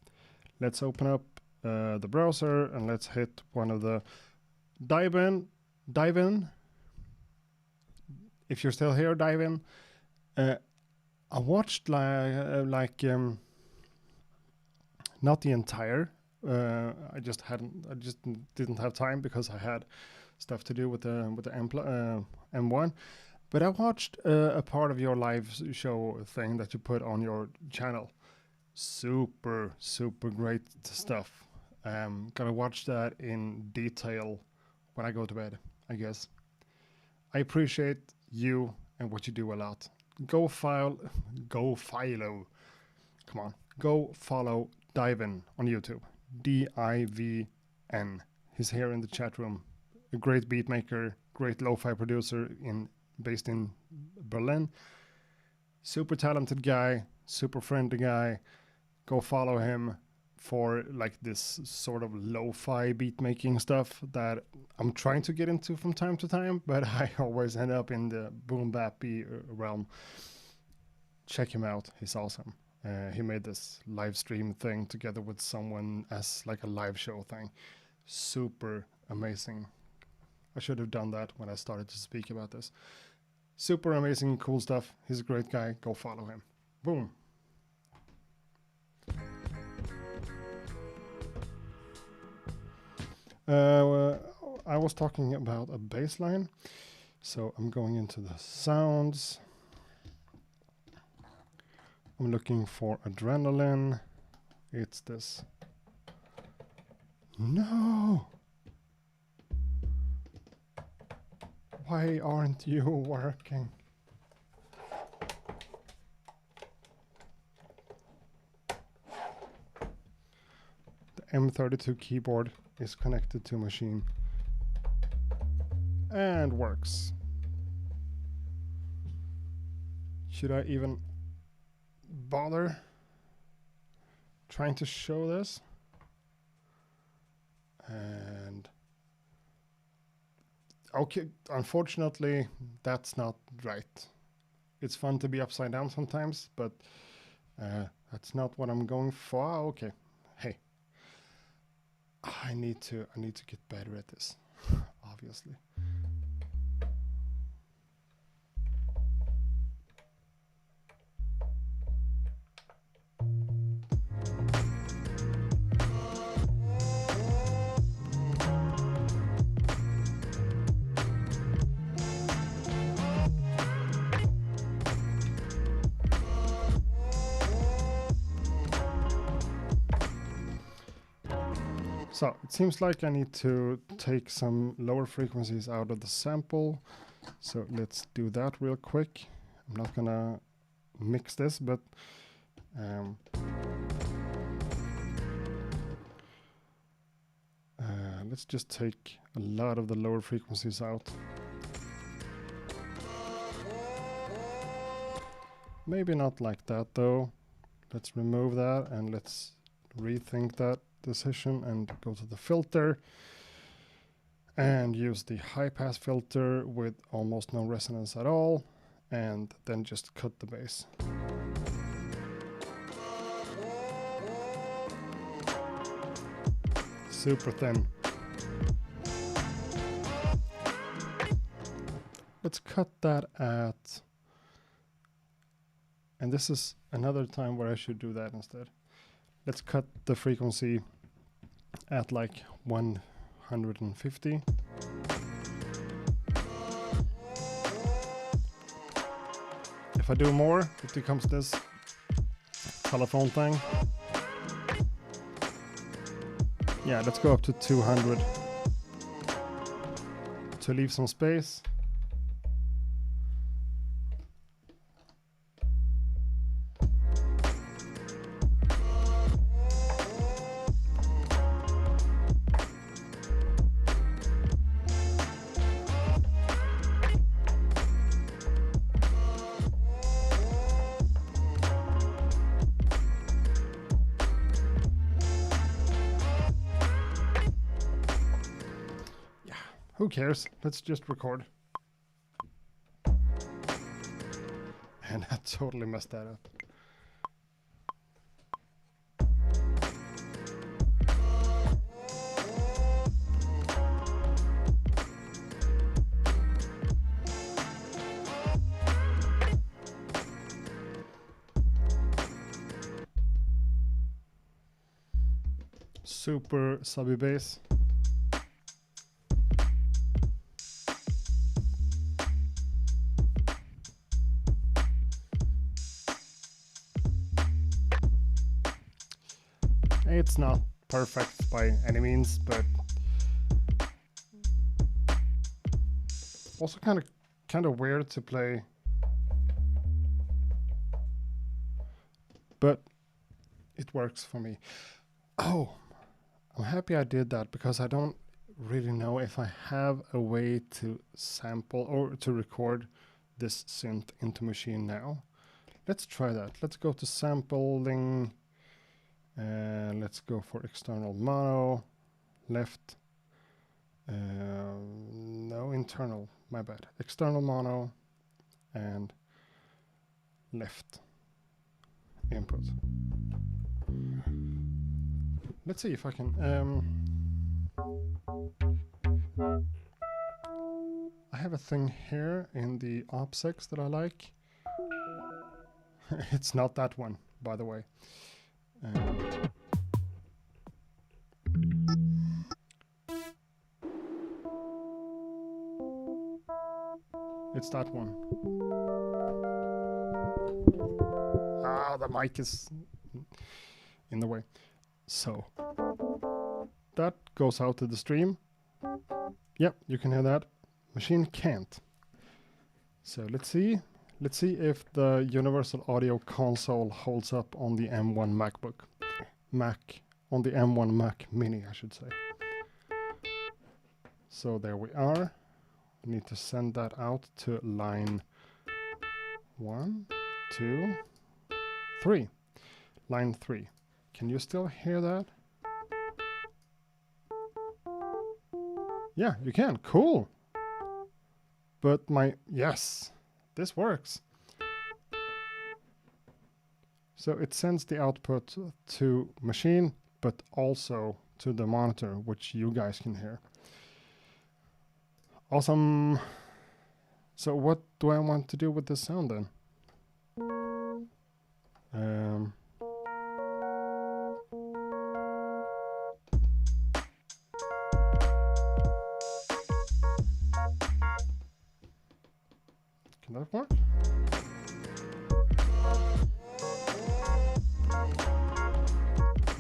Let's open up the browser and let's hit one of the dive in. If you're still here, dive in. I watched not the entire. I just didn't have time because I had stuff to do with the M1. But I watched a part of your live show thing that you put on your channel. Super great stuff. Gonna watch that in detail when I go to bed, I guess. I appreciate you and what you do a lot. Go follow. Come on. Go follow Divin on YouTube. DIVN. He's here in the chat room. A great beat maker, great lo-fi producer based in Berlin. Super talented guy, super friendly guy. Go follow him for like this sort of lo-fi beat making stuff that I'm trying to get into from time to time, but I always end up in the boom bap realm. Check him out, he's awesome. He made this live stream thing together with someone as like a live show thing. Super amazing. I should have done that when I started to speak about this. Super amazing, cool stuff. He's a great guy. Go follow him. Boom. I was talking about a bass line, so I'm going into the sounds. I'm looking for adrenaline. It's this. No! Why aren't you working? The M32 keyboard is connected to machine and works. Should I even bother trying to show this? And okay, unfortunately, that's not right. It's fun to be upside down sometimes, but that's not what I'm going for. Okay, hey, I need to get better at this, obviously. So it seems like I need to take some lower frequencies out of the sample. So let's do that real quick. I'm not gonna mix this, but let's just take a lot of the lower frequencies out. Maybe not like that though. Let's remove that and let's rethink that decision and go to the filter and use the high pass filter with almost no resonance at all, and then just cut the bass. Super thin. Let's cut that at, and this is another time where I should do that instead. Let's cut the frequency at like 150. If I do more, it becomes this telephone thing. Yeah, let's go up to 200 to leave some space. Who cares? Let's just record. And I totally messed that up. Super subby bass. It's not perfect by any means, but also kind of weird to play. But it works for me. Oh, I'm happy I did that because I don't really know if I have a way to sample or to record this synth into Maschine now. Let's try that. Let's go to sampling. Let's go for external mono, left, no, internal, my bad. External mono and left input. Let's see if I can, I have a thing here in the OpsX that I like. It's not that one, by the way. It's that one. Ah, the mic is in the way. So that goes out to the stream. Yep, you can hear that. Maschine can't. So let's see if the Universal Audio Console holds up on the M1 MacBook. On the M1 Mac Mini, I should say. So there we are. We need to send that out to line 1, 2, 3. Line 3. Can you still hear that? Yeah, you can. Cool. But yes, this works. So it sends the output to Maschine, but also to the monitor, which you guys can hear. Awesome. So what do I want to do with this sound then? Can that work?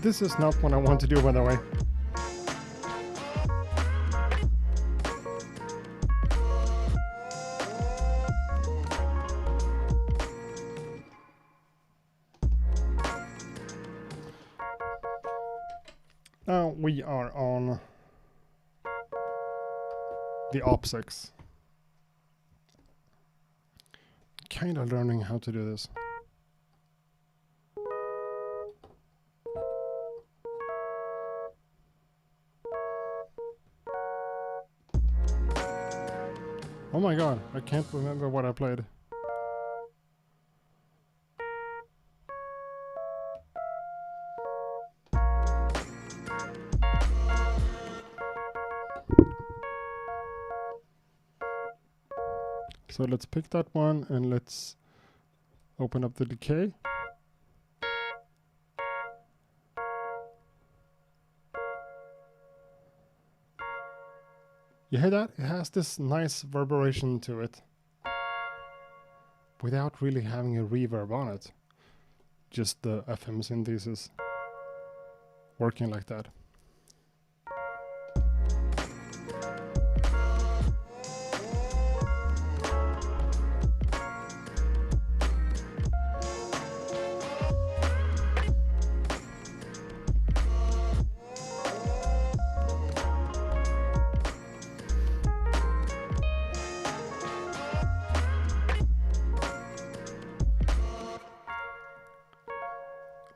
This is not what I want to do, by the way. Now we are on the OpsX. Kind of learning how to do this. Oh my god, I can't remember what I played. So let's pick that one and let's open up the decay. You hear that? It has this nice reverberation to it without really having a reverb on it. Just the FM synthesis working like that.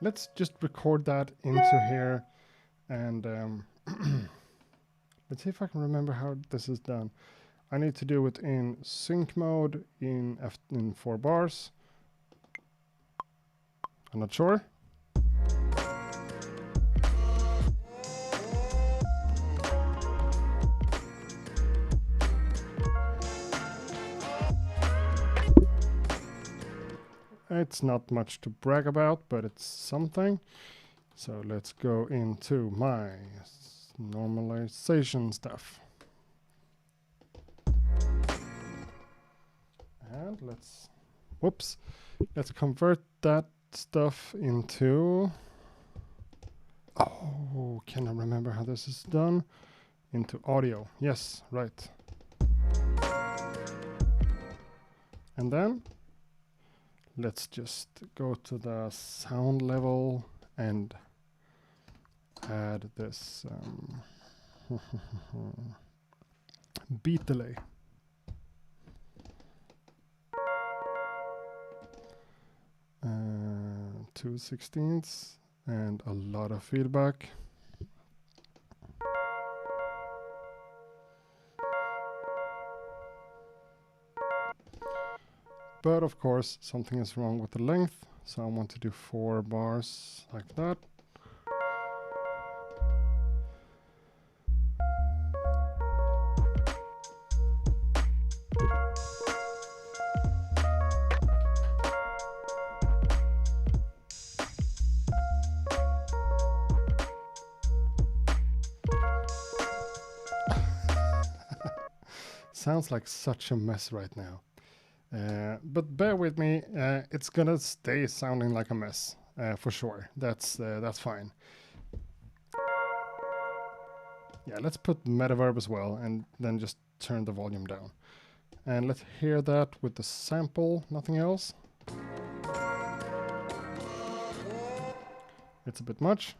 Let's just record that into here, and let's see if I can remember how this is done. I need to do it in sync mode in 4 bars. I'm not sure. It's not much to brag about, but it's something. So let's go into my normalization stuff. And let's convert that stuff into, oh, can I remember how this is done? Into audio. Yes, right. And then let's just go to the sound level and add this beat delay. 2/16 and a lot of feedback. But of course, something is wrong with the length, so I want to do 4 bars like that. Sounds like such a mess right now. But bear with me, it's gonna stay sounding like a mess, for sure. That's fine. Yeah, let's put metaverb as well, and then just turn the volume down. And let's hear that with the sample, nothing else. It's a bit much.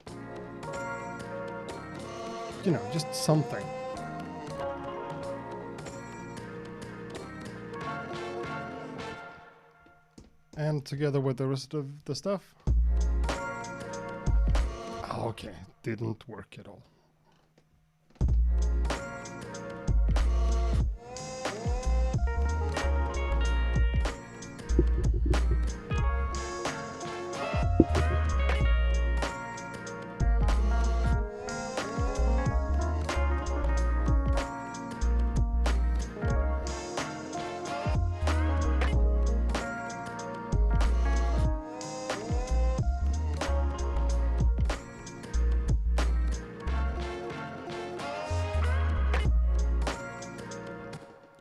You know, just something. And together with the rest of the stuff. Okay, didn't work at all.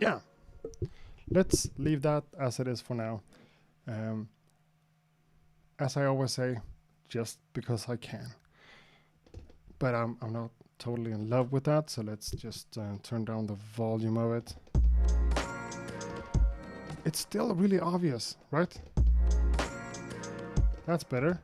Yeah, let's leave that as it is for now. As I always say, just because I can. But I'm not totally in love with that, so let's just turn down the volume of it. It's still really obvious, right? That's better.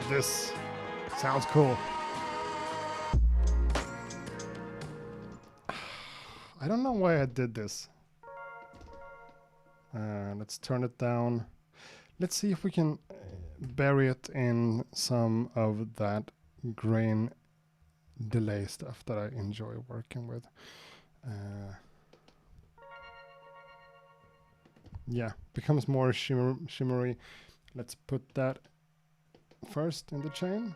This sounds cool. I don't know why I did this. Let's turn it down. Let's see if we can bury it in some of that grain delay stuff that I enjoy working with. Yeah, becomes more shimmery. Let's put that first in the chain.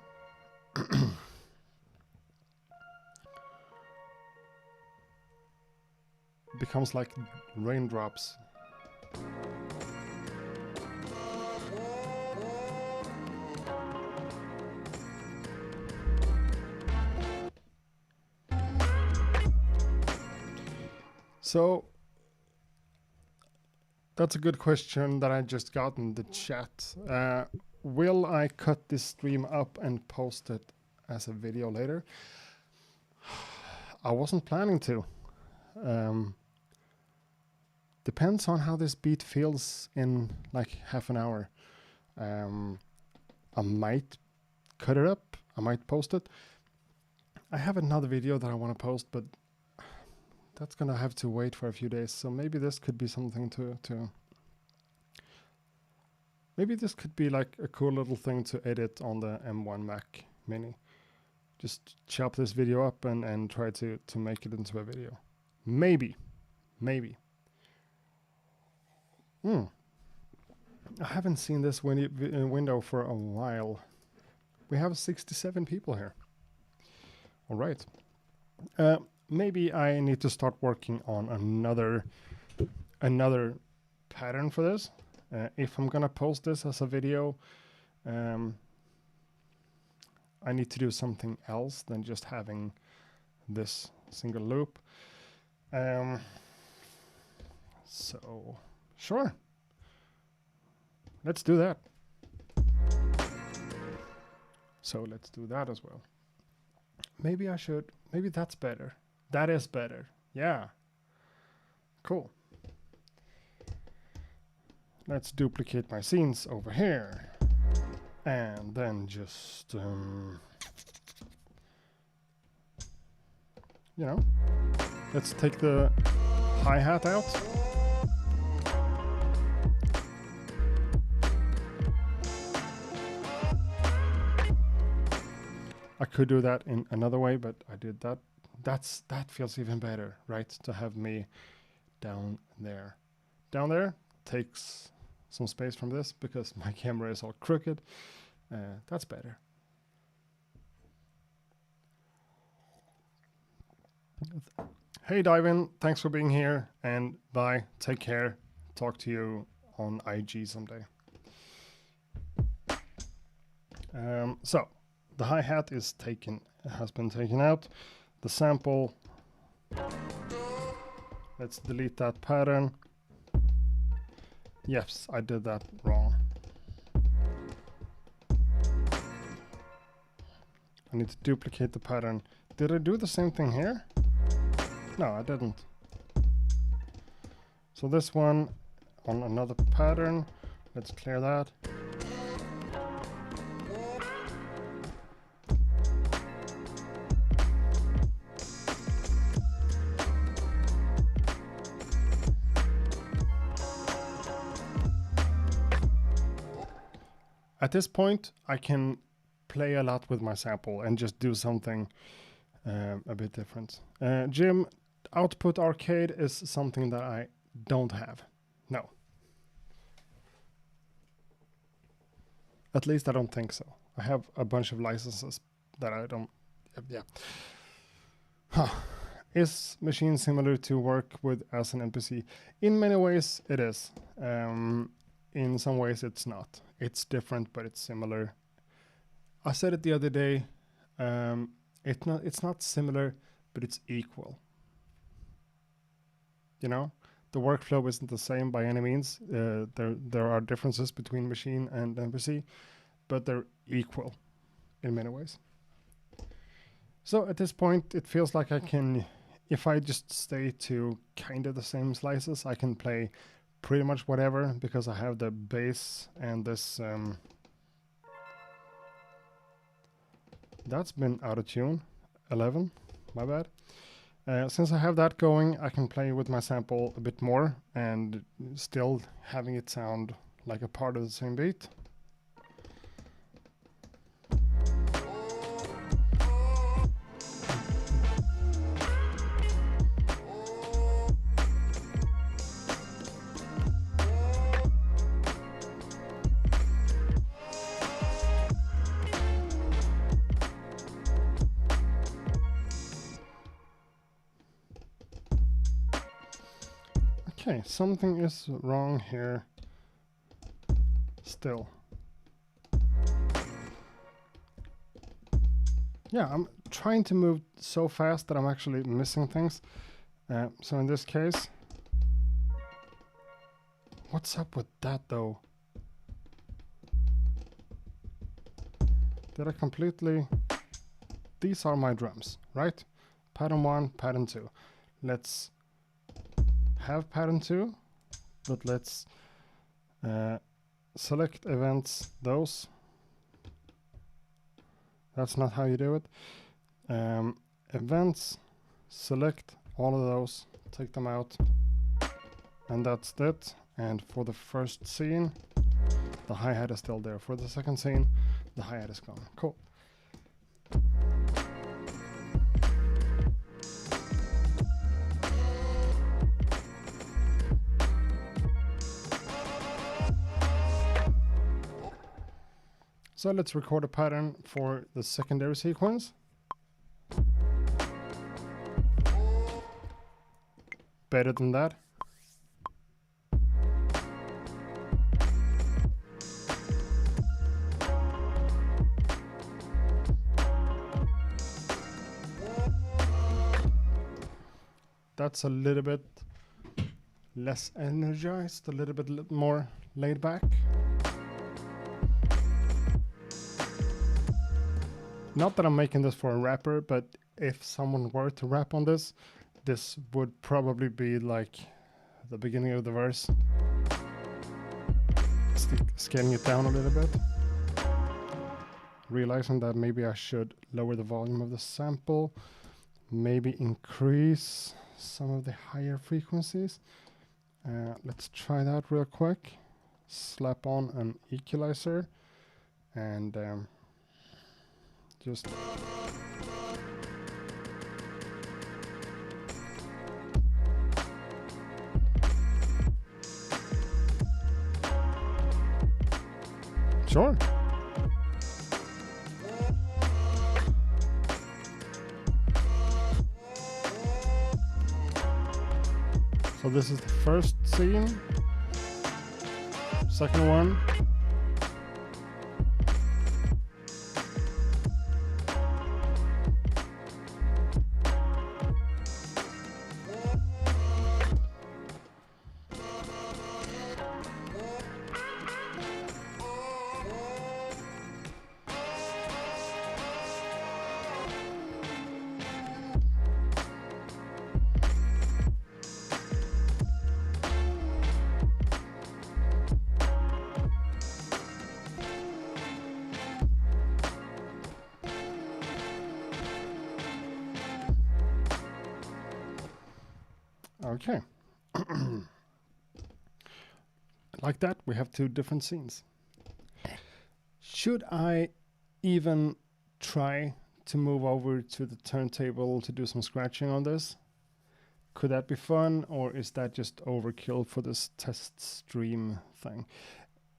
Becomes like raindrops. So that's a good question that I just got in the chat. Will I cut this stream up and post it as a video later? I wasn't planning to. Depends on how this beat feels in like half an hour. I might cut it up. I might post it. I have another video that I want to post, but that's gonna have to wait for a few days. So maybe this could be something to maybe this could be like a cool little thing to edit on the M1 Mac Mini. Just chop this video up and try to make it into a video. Maybe. I haven't seen this window for a while. We have 67 people here. All right. Maybe I need to start working on another pattern for this. If I'm gonna post this as a video, I need to do something else than just having this single loop. So sure, let's do that. So let's do that as well. Maybe I should, maybe that's better. That is better. Yeah. Cool. Let's duplicate my scenes over here. And then just, you know, let's take the hi-hat out. I could do that in another way, but I did that. That feels even better, right? To have me down there. Down there takes some space from this because my camera is all crooked. That's better. Hey Divin, thanks for being here, and bye. Take care. Talk to you on IG someday. So the hi-hat is has been taken out. The sample, let's delete that pattern. Yes, I did that wrong. I need to duplicate the pattern. Did I do the same thing here? No, I didn't. So this one on another pattern, let's clear that. At this point, I can play a lot with my sample and just do something a bit different. Jim, Output Arcade is something that I don't have. No. At least I don't think so. I have a bunch of licenses that I don't... Yeah. Huh. Is Machine similar to work with as an NPC? In many ways, it is. In some ways, it's not. It's different, but it's similar. I said it the other day. It's not similar, but it's equal. You know, the workflow isn't the same by any means. There are differences between machine and NPC, but they're equal in many ways. So at this point, it feels like I can, if I just stay to kind of the same slices, I can play pretty much whatever because I have the bass and this. That's been out of tune. 11, my bad. Since I have that going, I can play with my sample a bit more and still having it sound like a part of the same beat. Okay, something is wrong here still. Yeah, I'm trying to move so fast that I'm actually missing things. So in this case, what's up with that though? Did I completely... These are my drums, right? Pattern 1, pattern 2. Let's have pattern 2, but let's select events, those. That's not how you do it. Events, select all of those, take them out, and that's it. And for the first scene, the hi-hat is still there. For the second scene, the hi-hat is gone. Cool. So let's record a pattern for the secondary sequence. Better than that. That's a little bit less energized, a little bit more laid back. Not that I'm making this for a rapper, but if someone were to rap on this, this would probably be like the beginning of the verse. Scaling it down a little bit. Realizing that maybe I should lower the volume of the sample. Maybe increase some of the higher frequencies. Let's try that real quick. Slap on an equalizer and just sure. So this is the first scene. Second one. Okay. Like that, we have two different scenes. Should I even try to move over to the turntable to do some scratching on this? Could that be fun, or is that just overkill for this test stream thing?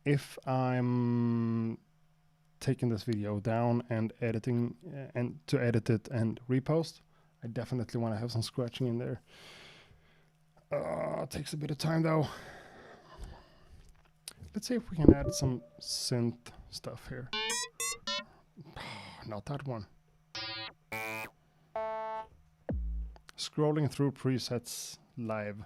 If I'm taking this video down and editing and to edit it and repost, I definitely want to have some scratching in there. It takes a bit of time though. Let's see if we can add some synth stuff here. Not that one. Scrolling through presets live.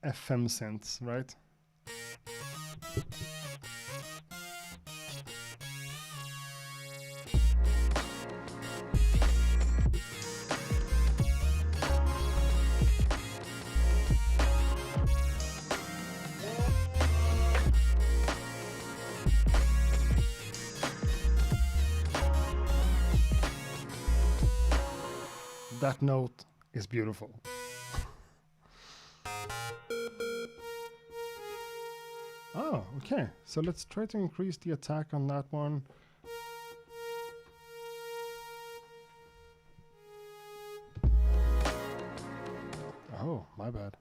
FM synths, right? That note is beautiful. Oh, okay. So let's try to increase the attack on that one. Oh, my bad.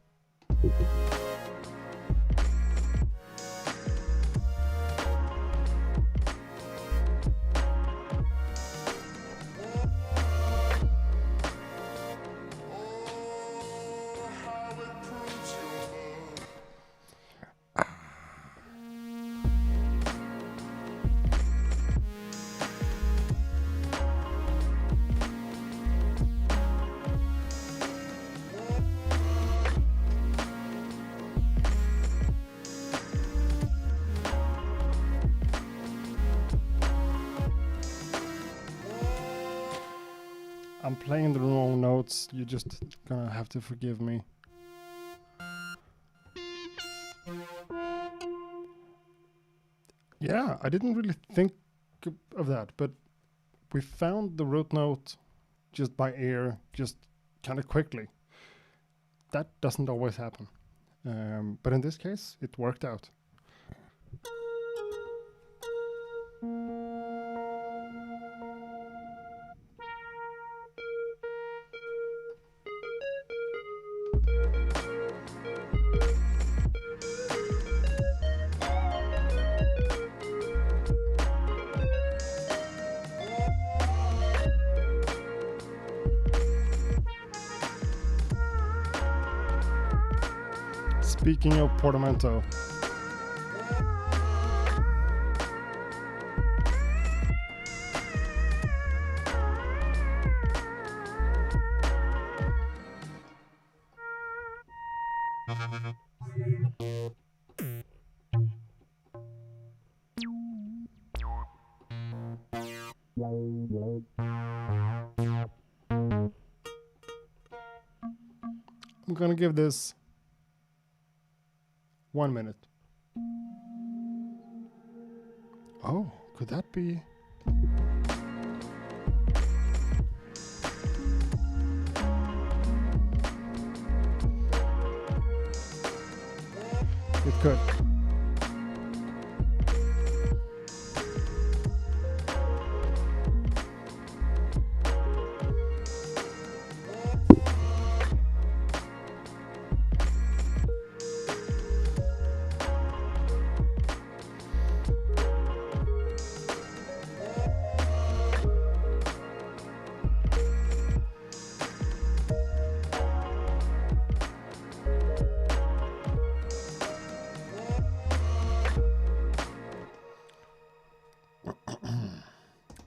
playing the wrong notes, you're just gonna have to forgive me. Yeah, I didn't really think of that, but we found the root note just by ear, just kind of quickly. That doesn't always happen. But in this case, it worked out. Speaking of portamento, I'm gonna give this 1 minute. Oh, could that be? It could.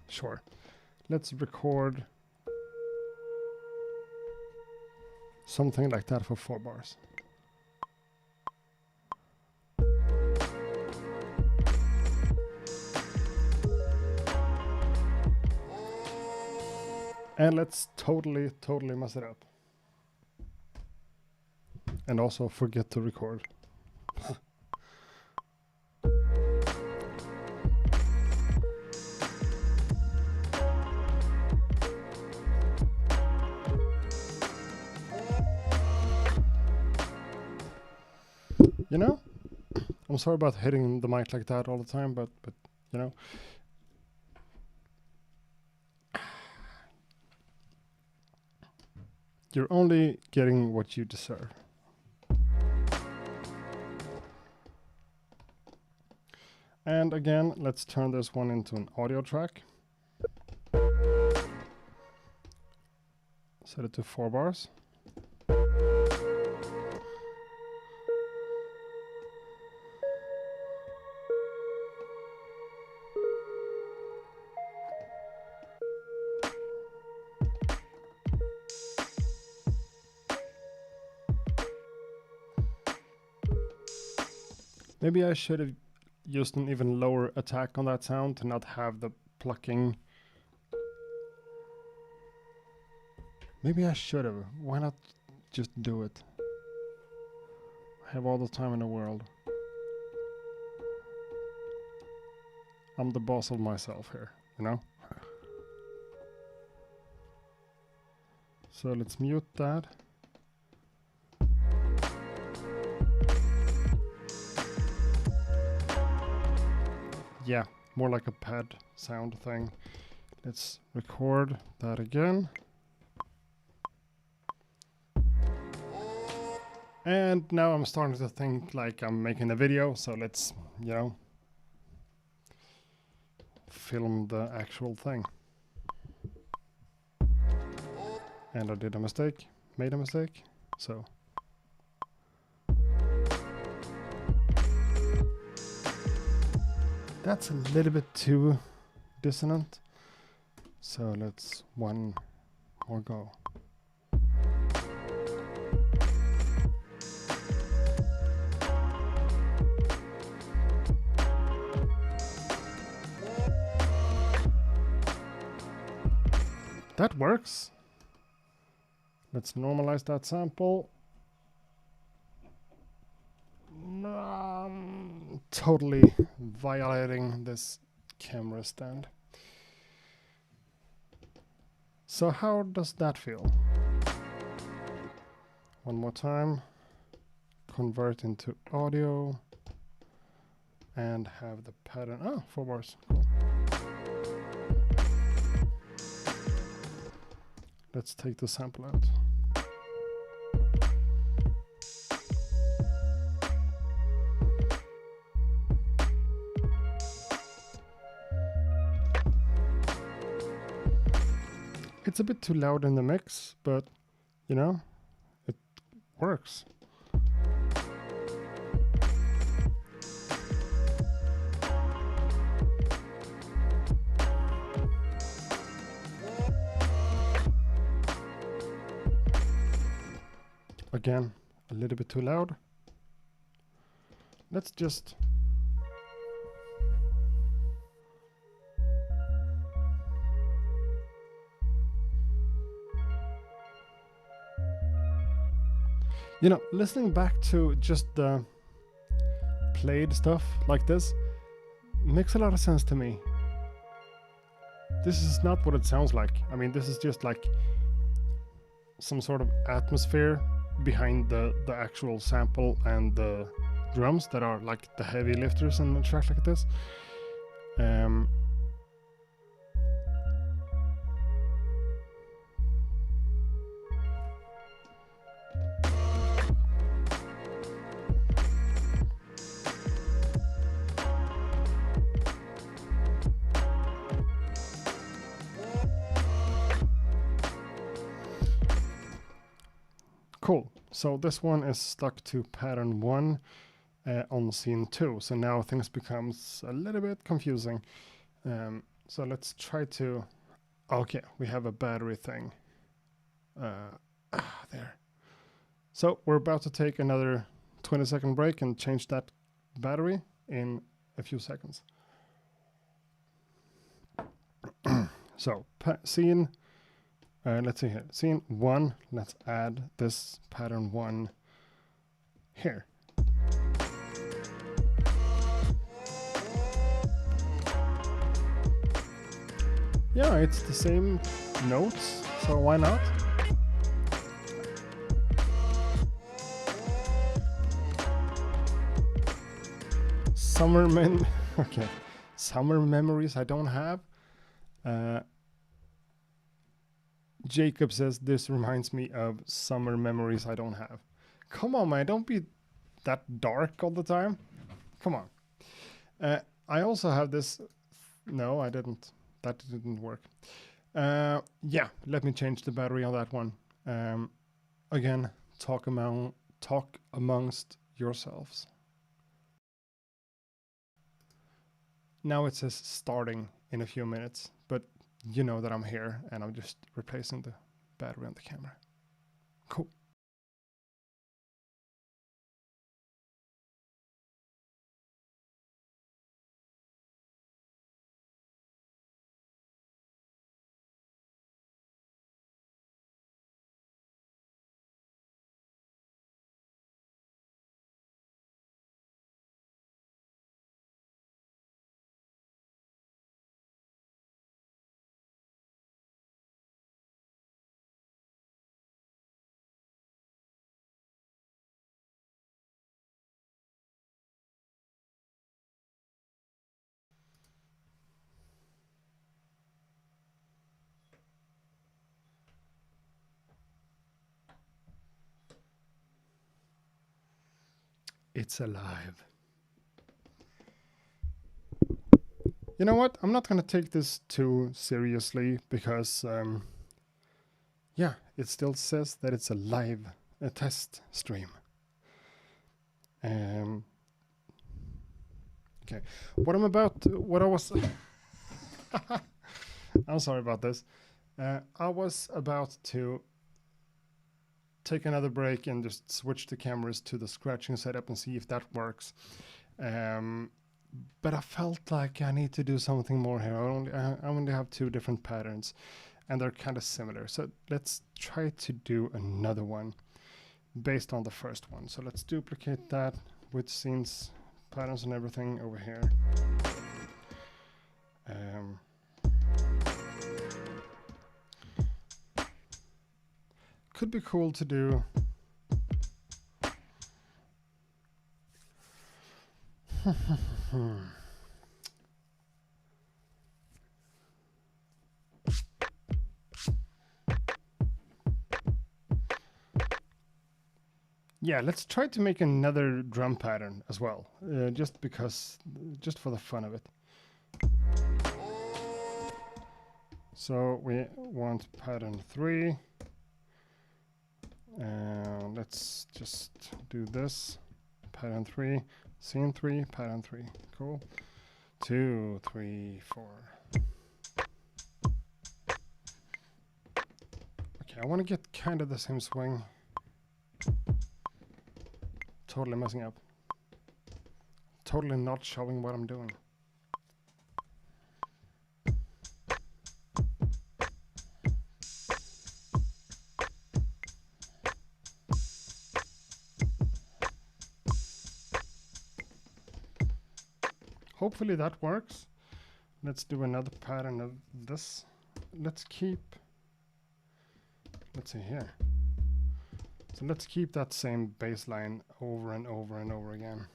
Sure. Let's record something like that for 4 bars. And let's totally mess it up. And also forget to record. You know, I'm sorry about hitting the mic like that all the time, but you know, you're only getting what you deserve. And again, let's turn this one into an audio track. Set it to 4 bars. Maybe I should have used an even lower attack on that sound to not have the plucking. Maybe I should have. Why not just do it? I have all the time in the world. I'm the boss of myself here, you know? So let's mute that. Yeah, more like a pad sound thing. Let's record that again. And now I'm starting to think like I'm making a video, so let's, you know, film the actual thing. And I did a mistake, made a mistake, so. That's a little bit too dissonant. So let's one more go. That works. Let's normalize that sample. Totally violating this camera stand. So how does that feel? One more time. Convert into audio and have the pattern. Oh, 4 bars. Cool. Let's take the sample out. It's a bit too loud in the mix, but you know, it works. Again, a little bit too loud. Let's just you know, listening back to just the played stuff like this makes a lot of sense to me. This is not what it sounds like. I mean, this is just like some sort of atmosphere behind the actual sample and the drums that are like the heavy lifters in a track like this. Cool. So this one is stuck to pattern 1 on scene 2. So now things becomes a little bit confusing. So let's try to... Okay, we have a battery thing. There. So we're about to take another 20-second break and change that battery in a few seconds. So scene... let's see here. Scene 1, let's add this pattern 1 here. Yeah, it's the same notes, so why not? Okay. Summer memories I don't have. Jacob says this reminds me of summer memories I don't have. Come on, man, don't be that dark all the time. Come on. I also have this. No, I didn't. That didn't work. Yeah, let me change the battery on that one. Again, talk amongst yourselves. Now it says starting in a few minutes, but you know that I'm here and I'm just replacing the battery on the camera. Cool. It's alive. You know what? I'm not going to take this too seriously because, yeah, it still says that it's a test stream. Okay, what I was, I'm sorry about this. I was about to take another break and just switch the cameras to the scratching setup and see if that works. But I felt like I need to do something more here. I only have 2 different patterns. and they're kind of similar. So let's try to do another one based on the first one. So let's duplicate that with scenes, patterns and everything over here. Could be cool to do yeah, let's try to make another drum pattern as well, just for the fun of it. So we want pattern 3. Let's just do this. Pattern 3, scene 3, pattern 3. Cool. 2, 3, 4. Okay, I want to get kind of the same swing. Totally messing up. Totally not showing what I'm doing. Hopefully that works. Let's do another pattern of this. Let's see here. So let's keep that same baseline over and over and over again.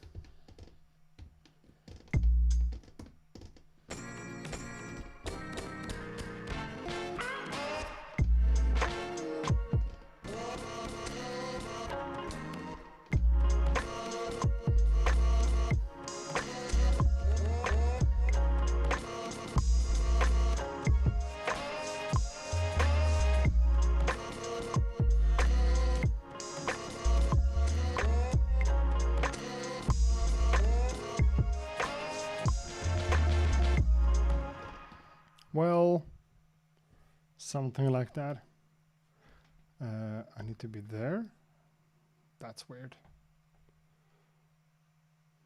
Well, something like that. I need to be there. That's weird.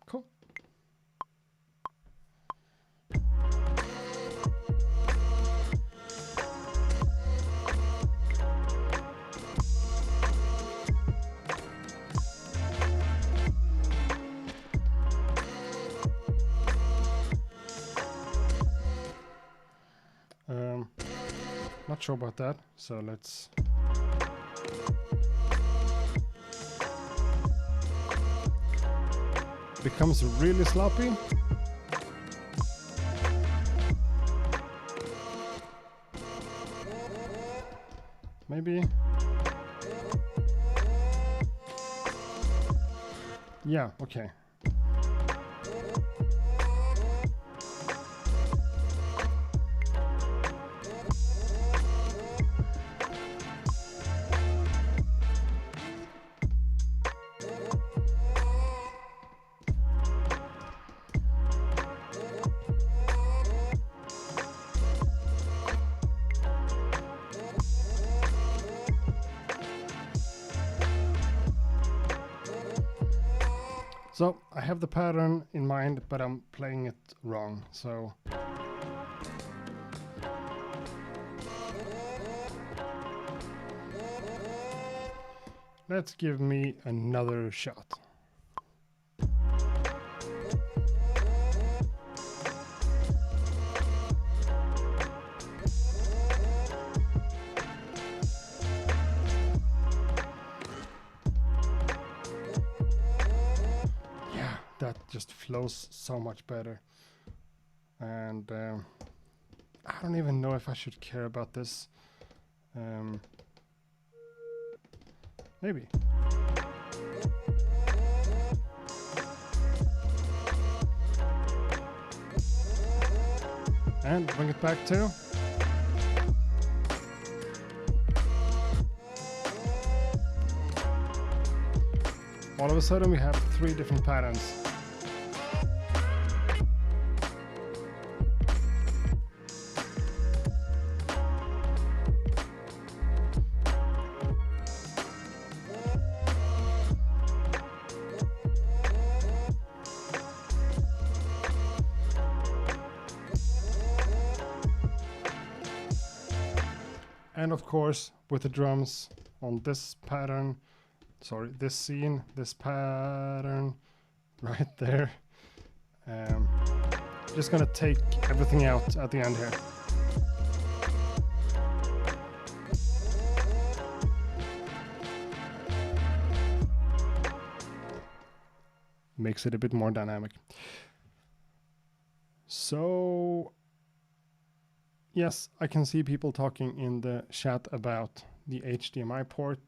Cool. Not sure about that, so let's becomes really sloppy. Maybe. Yeah, okay. So I have the pattern in mind, but I'm playing it wrong, so let's give me another shot. That just flows so much better, and I don't even know if I should care about this. Maybe. And bring it back to. All of a sudden we have 3 different patterns. And of course, with the drums on this pattern, sorry, this scene, this pattern right there. Just gonna take everything out at the end here. Makes it a bit more dynamic. So yes, I can see people talking in the chat about the HDMI port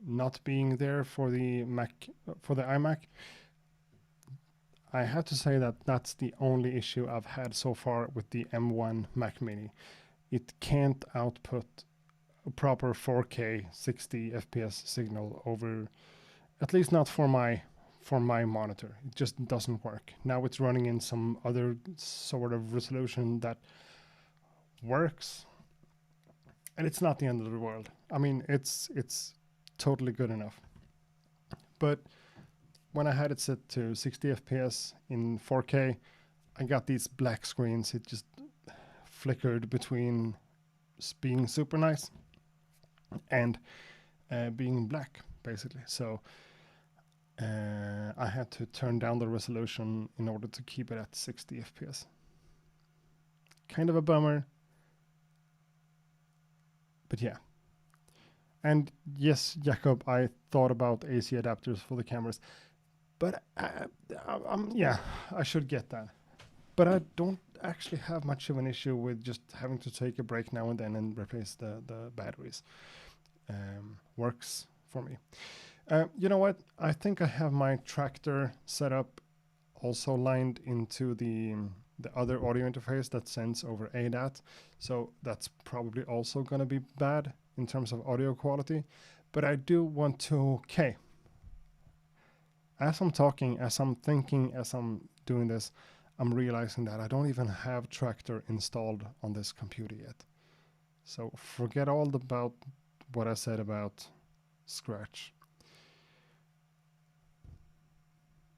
not being there for the Mac, for the iMac. I have to say that that's the only issue I've had so far with the M1 Mac Mini. It can't output a proper 4K 60 FPS signal over, at least not for my monitor. It just doesn't work. Now it's running in some other sort of resolution that works, and it's not the end of the world. I mean, it's totally good enough. But when I had it set to 60 FPS in 4K, I got these black screens. It just flickered between being super nice and being black, basically. So I had to turn down the resolution in order to keep it at 60 FPS. Kind of a bummer. But yeah. And yes, Jacob, I thought about AC adapters for the cameras. But yeah, I should get that. But I don't actually have much of an issue with just having to take a break now and then and replace the batteries. Works for me. You know what? I think I have my Traktor set up also lined into the other audio interface that sends over ADAT. So that's probably also going to be bad in terms of audio quality. But I do want to, okay. As I'm talking, as I'm thinking, as I'm doing this, I'm realizing that I don't even have Traktor installed on this computer yet. So forget all about what I said about Scratch.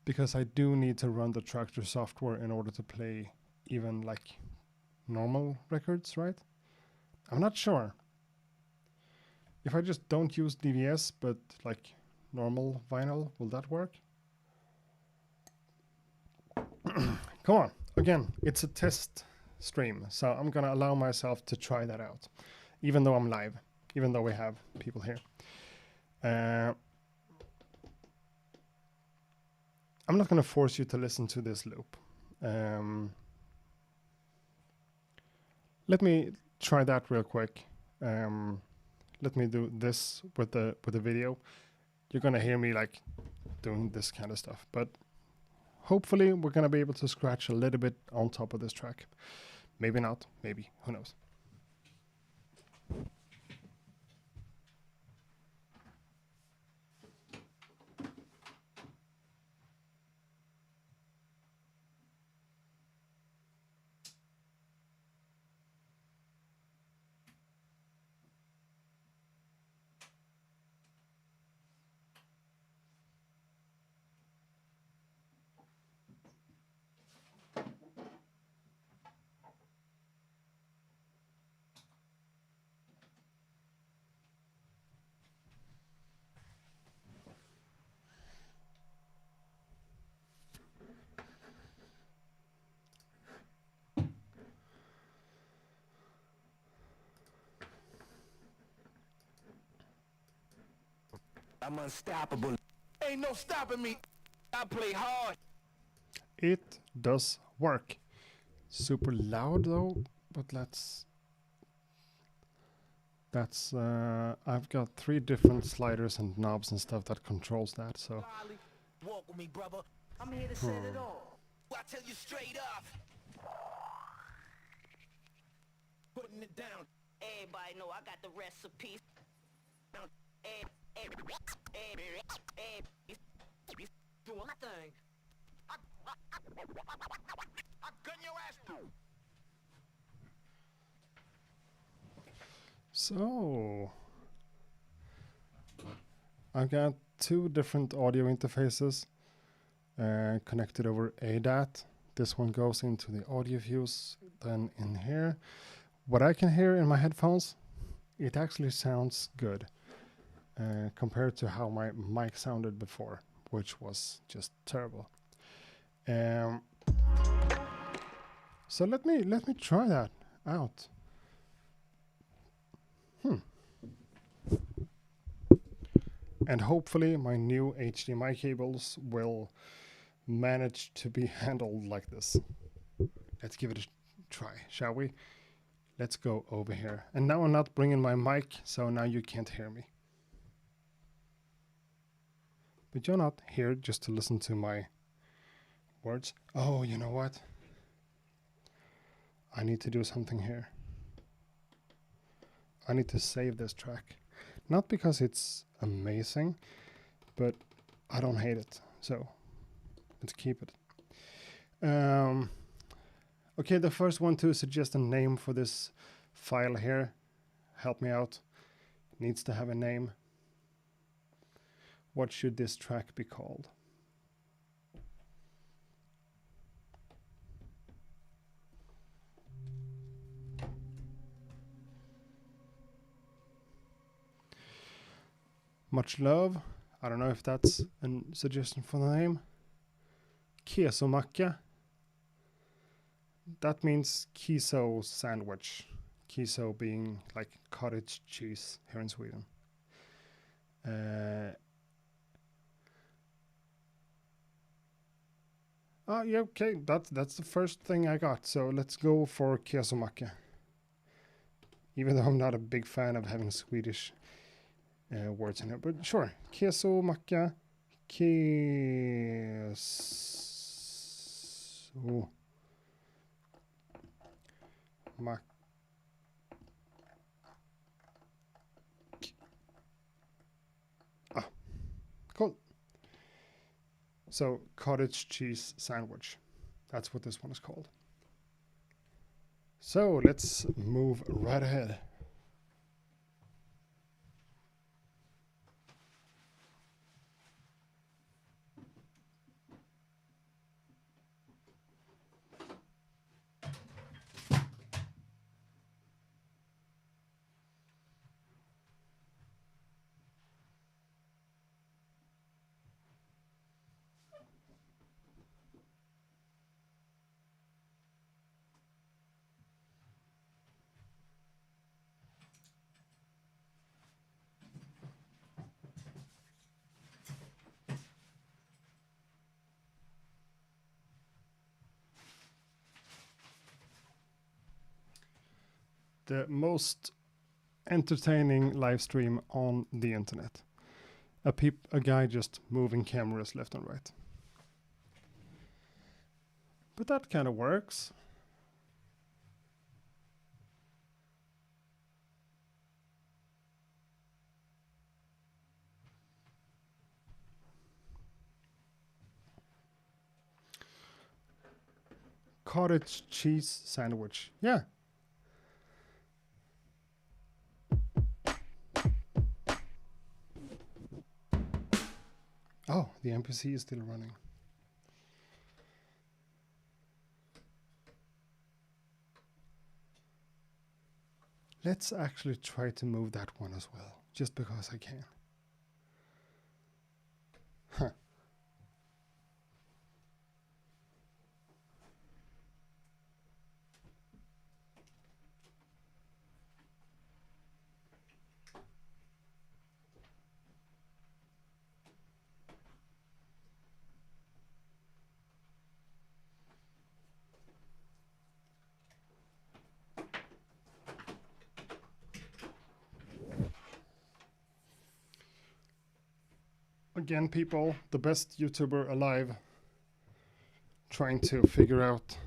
Because I do need to run the Traktor software in order to play even like normal records, right? I'm not sure. If I just don't use DVS, but like normal vinyl, will that work? Come on, again, it's a test stream, so I'm gonna allow myself to try that out, even though I'm live, even though we have people here. I'm not gonna force you to listen to this loop. Let me try that real quick. Let me do this with the video. You're gonna hear me like doing this kind of stuff, but hopefully we're gonna be able to scratch a little bit on top of this track. Maybe not, maybe, who knows. I'm unstoppable. Ain't no stopping me. I play hard. It does work. Super loud though, but that's I've got 3 different sliders and knobs and stuff that controls that, so Walk with me, brother. I'm here to set it off. I tell you straight up. Putting it down. Everybody know I got the recipe. Doing my thing. I gun your ass through. So I've got 2 different audio interfaces connected over ADAT. This one goes into the audio fuse, then in here. What I can hear in my headphones, it actually sounds good compared to how my mic sounded before, which was just terrible. So let me try that out. And hopefully my new HDMI cables will manage to be handled like this. Let's give it a try, shall we? Let's go over here. And now I'm not bringing my mic, so now you can't hear me. But you're not here just to listen to my words. Oh, you know what? I need to do something here. I need to save this track. Not because it's amazing, but I don't hate it. So let's keep it. Okay, the first one to suggest a name for this file here. Help me out. It needs to have a name. What should this track be called? Much love. I don't know if that's a suggestion for the name. Kesomacka. That means keso sandwich. Keso being like cottage cheese here in Sweden. Yeah, okay, that's the first thing I got. So let's go for kesomacka. Even though I'm not a big fan of having Swedish words in it, but sure. Kesomacka. Keso. Cool. So cottage cheese sandwich. That's what this one is called. So let's move right ahead. The most entertaining live stream on the internet. A guy just moving cameras left and right. But that kind of works. Cottage cheese sandwich. Yeah. Oh, the NPC is still running. Let's actually try to move that one as well, just because I can. Huh. Again, people, the best YouTuber alive, trying to figure out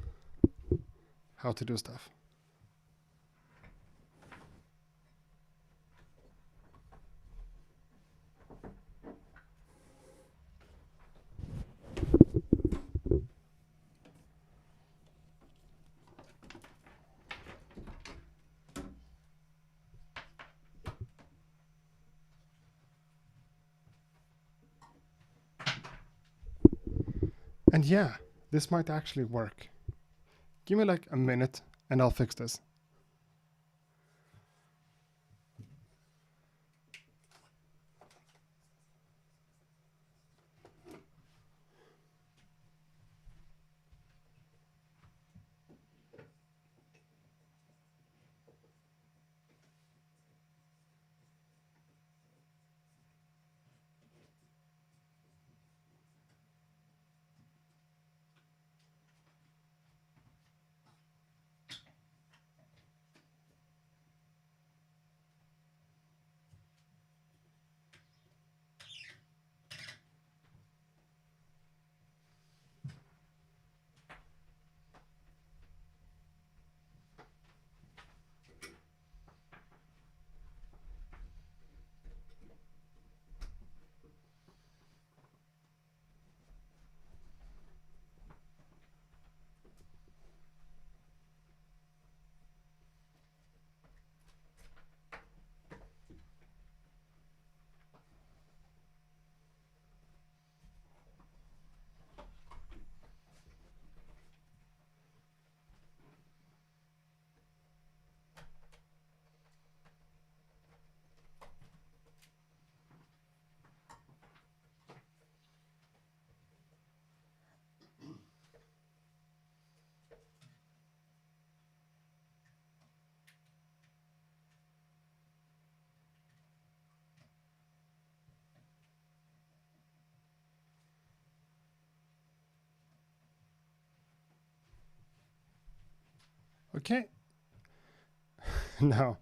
how to do stuff. And yeah, this might actually work. Give me like a minute and I'll fix this. Okay. Now,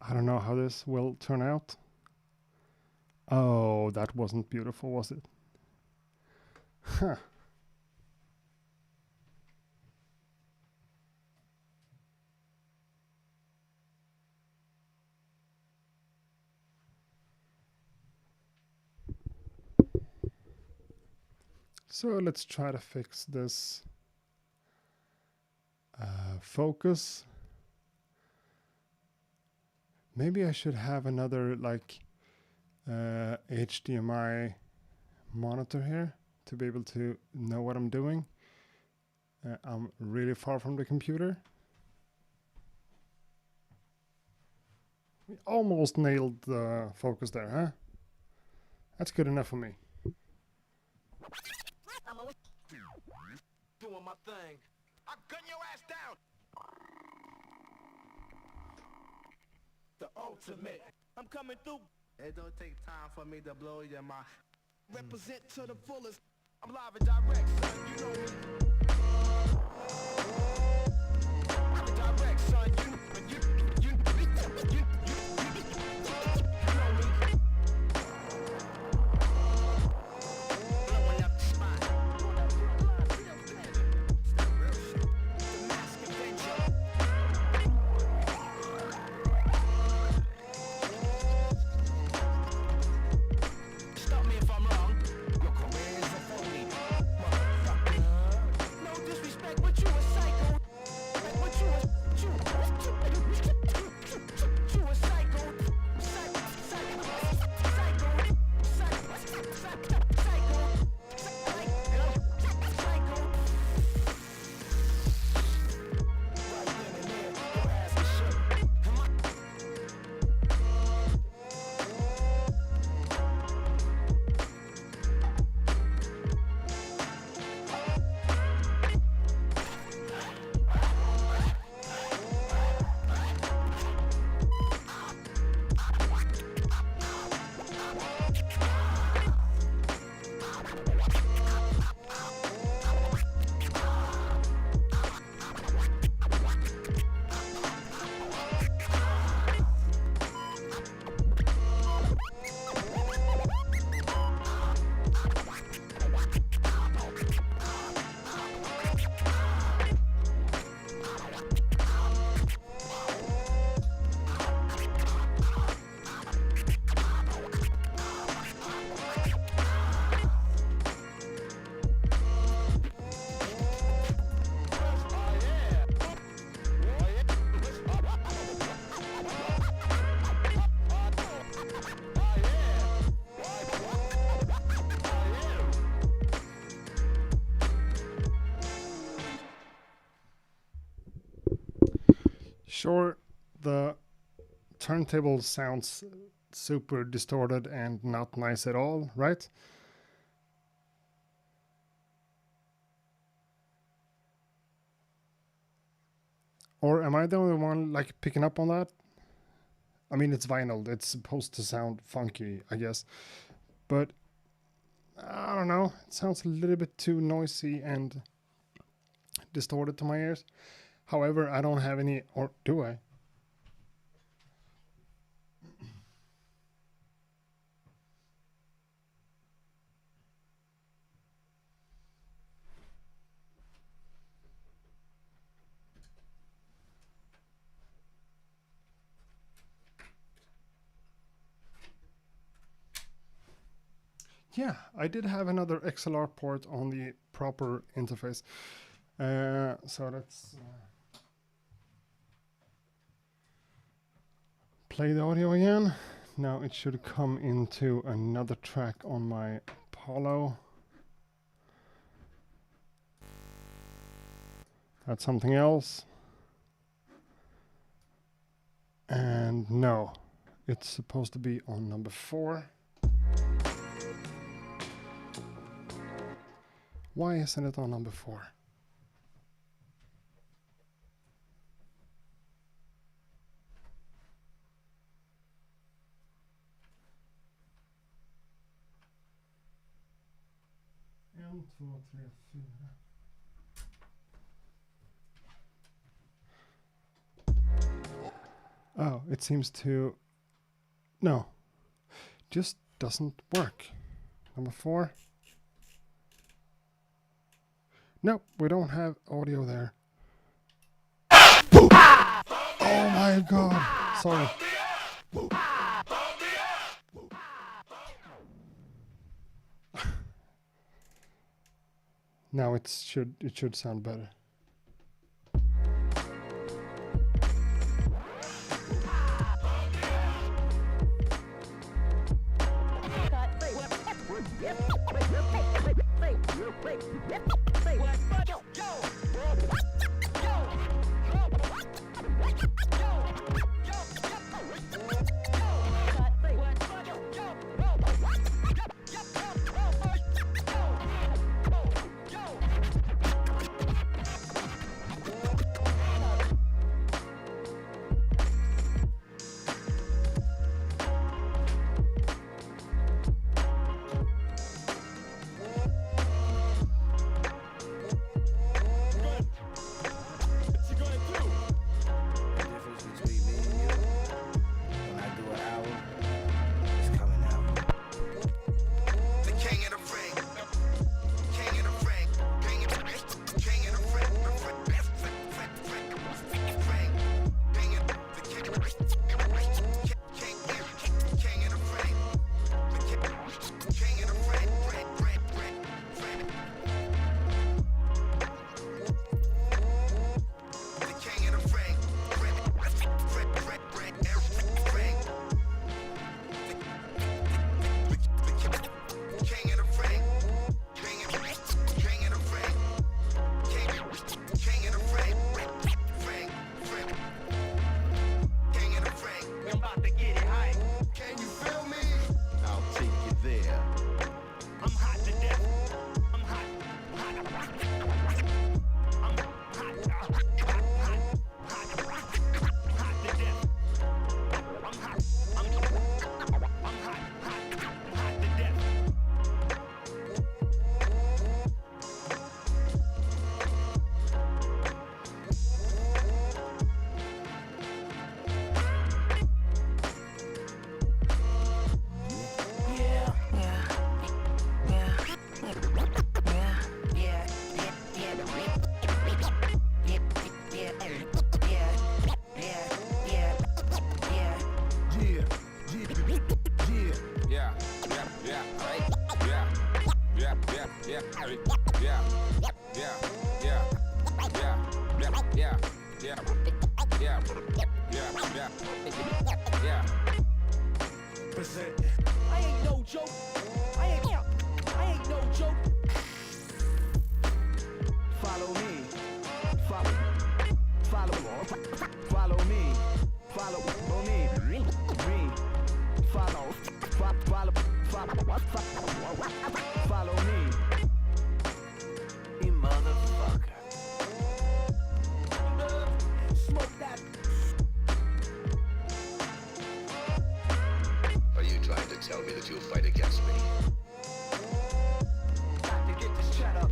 I don't know how this will turn out. Oh, that wasn't beautiful, was it? Huh. So let's try to fix this focus. Maybe I should have another like HDMI monitor here to be able to know what I'm doing. I'm really far from the computer. We almost nailed the focus there, huh? That's good enough for me. Doing my thing. I gun your ass down. The ultimate. I'm coming through. It don't take time for me to blow your mind. Represent to the fullest. I'm live and direct, son. You know me. Live and direct, son. You know me. Blowing up the spot. The mask adventure. Stop me if I'm wrong. Your career is a phony, motherfucker. No disrespect, but you a psycho. But you a psycho. Sure, the turntable sounds super distorted and not nice at all, right? Or am I the only one like picking up on that? I mean, it's vinyl. It's supposed to sound funky, I guess. But I don't know. It sounds a little bit too noisy and distorted to my ears. However, I don't have any, or do I? Yeah, I did have another XLR port on the proper interface. So let's play the audio again. Now it should come into another track on my Apollo. That's something else. And no, it's supposed to be on number 4. Why isn't it on number 4? En, 2, 3, 4. Oh, it seems to... No. Just doesn't work. Number 4. Nope, we don't have audio there. Oh my god. Sorry. Now it should sound better. I ain't no joke. I ain't no joke. Follow me. Follow me. Follow me. Follow me. Follow me. You motherfucker. Smoke that. Are you trying to tell me that you'll fight against me? Got to get this chat up.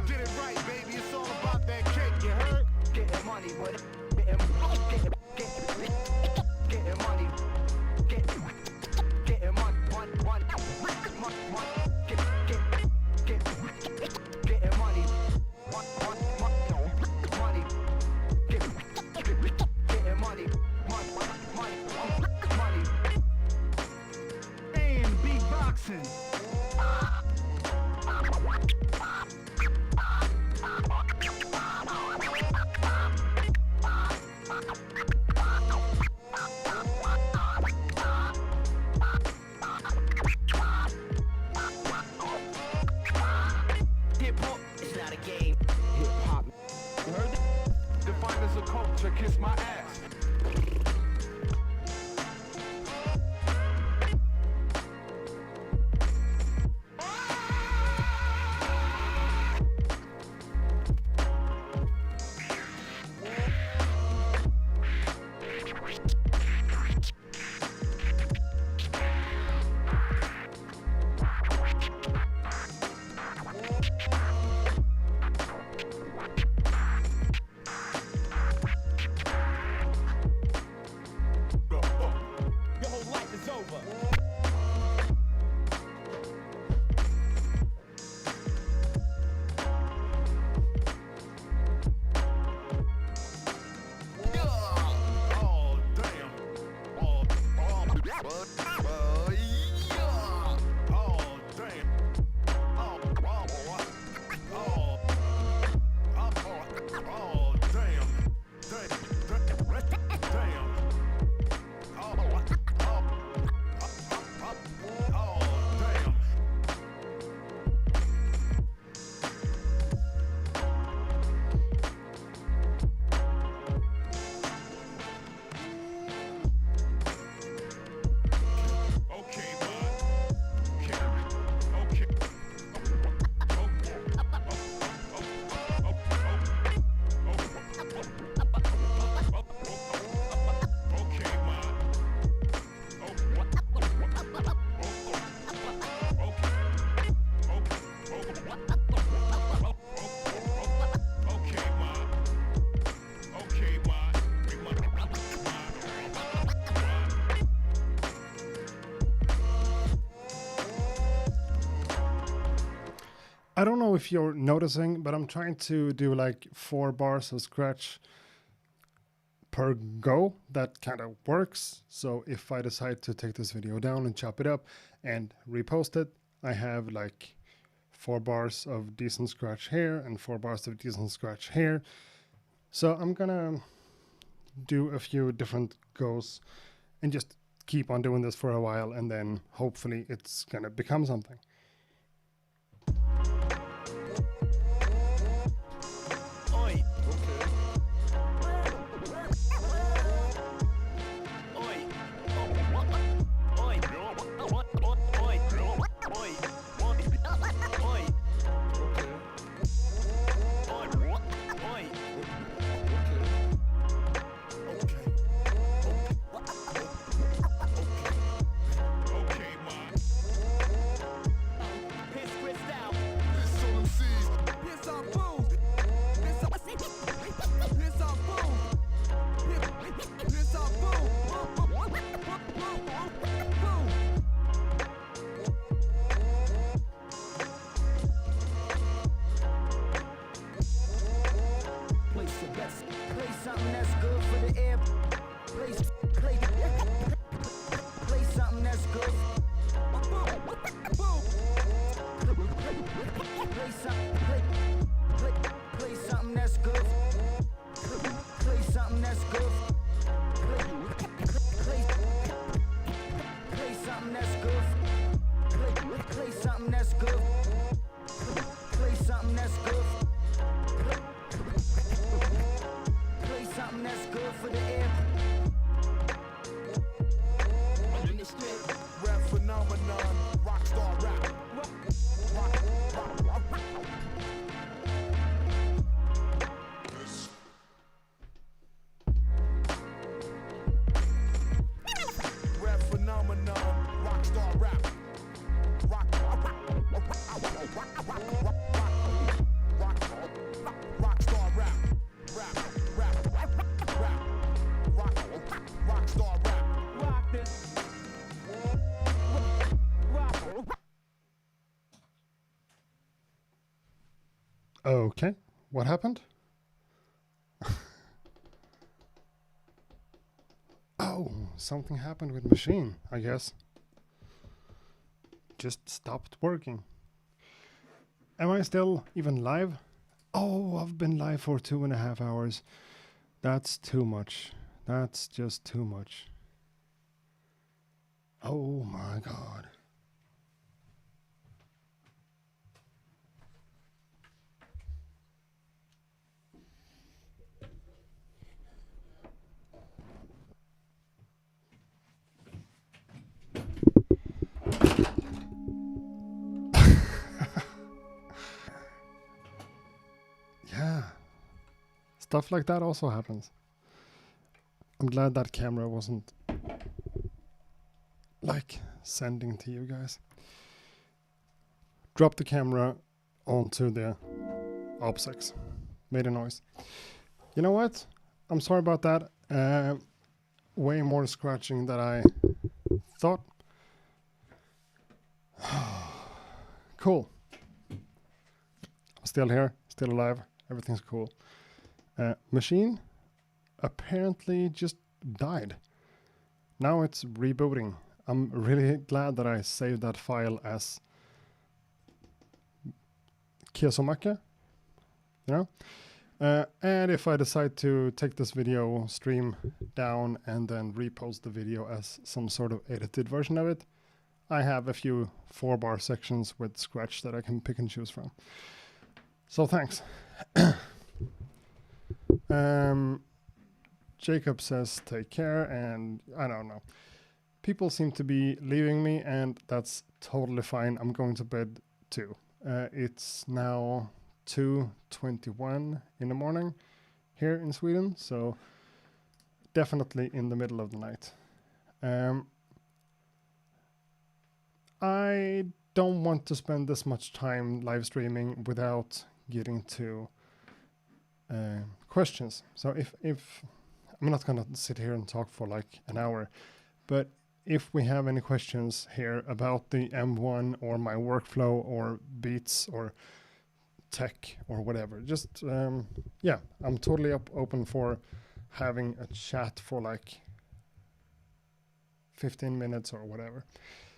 Did it right, baby. It's all about that cake, you heard? Getting money with it. Getting money. Getting money. Getting money. And beatboxing. Hip hop is not a game. Hip hop. You heard that? Defined as a culture, kiss my ass. I don't know if you're noticing, but I'm trying to do like 4 bars of scratch per go. That kind of works. So if I decide to take this video down and chop it up and repost it, I have like 4 bars of decent scratch here and 4 bars of decent scratch here. So I'm gonna do a few different goes and just keep on doing this for a while, and then hopefully it's gonna become something. Oi. Play something that's good for the air. Play something that's good. Play something that's good. Play something that's good. Play something that's good. Play something that's good. Play something that's good. Play something that's good for the air. In the strip. Rap phenomenon, rockstar rap. Rap phenomenon, rockstar rap. Rockstar rap. Rockstar rap. Rock this. Okay, what happened? Oh, something happened with machine, I guess. Just stopped working. Am I still even live? Oh, I've been live for 2.5 hours. That's too much. That's just too much. Oh my God. Yeah. Stuff like that also happens. I'm glad that camera wasn't like sending to you guys. Drop the camera onto the OBS6. Made a noise. You know what? I'm sorry about that. Way more scratching than I thought. Cool. I'm still here, still alive. Everything's cool. Machine apparently just died. Now it's rebooting. I'm really glad that I saved that file as Kiesomake, you know? And if I decide to take this video stream down and then repost the video as some sort of edited version of it, I have a few 4-bar sections with scratch that I can pick and choose from. So thanks. Jacob says take care, and I don't know. People seem to be leaving me, and that's totally fine. I'm going to bed too. It's now 2:21 in the morning here in Sweden, so definitely in the middle of the night. I don't want to spend this much time live streaming without getting to questions. So if I'm not gonna sit here and talk for like an hour, but if we have any questions here about the M1 or my workflow or beats or tech or whatever. Just yeah, I'm totally open for having a chat for like 15 minutes or whatever.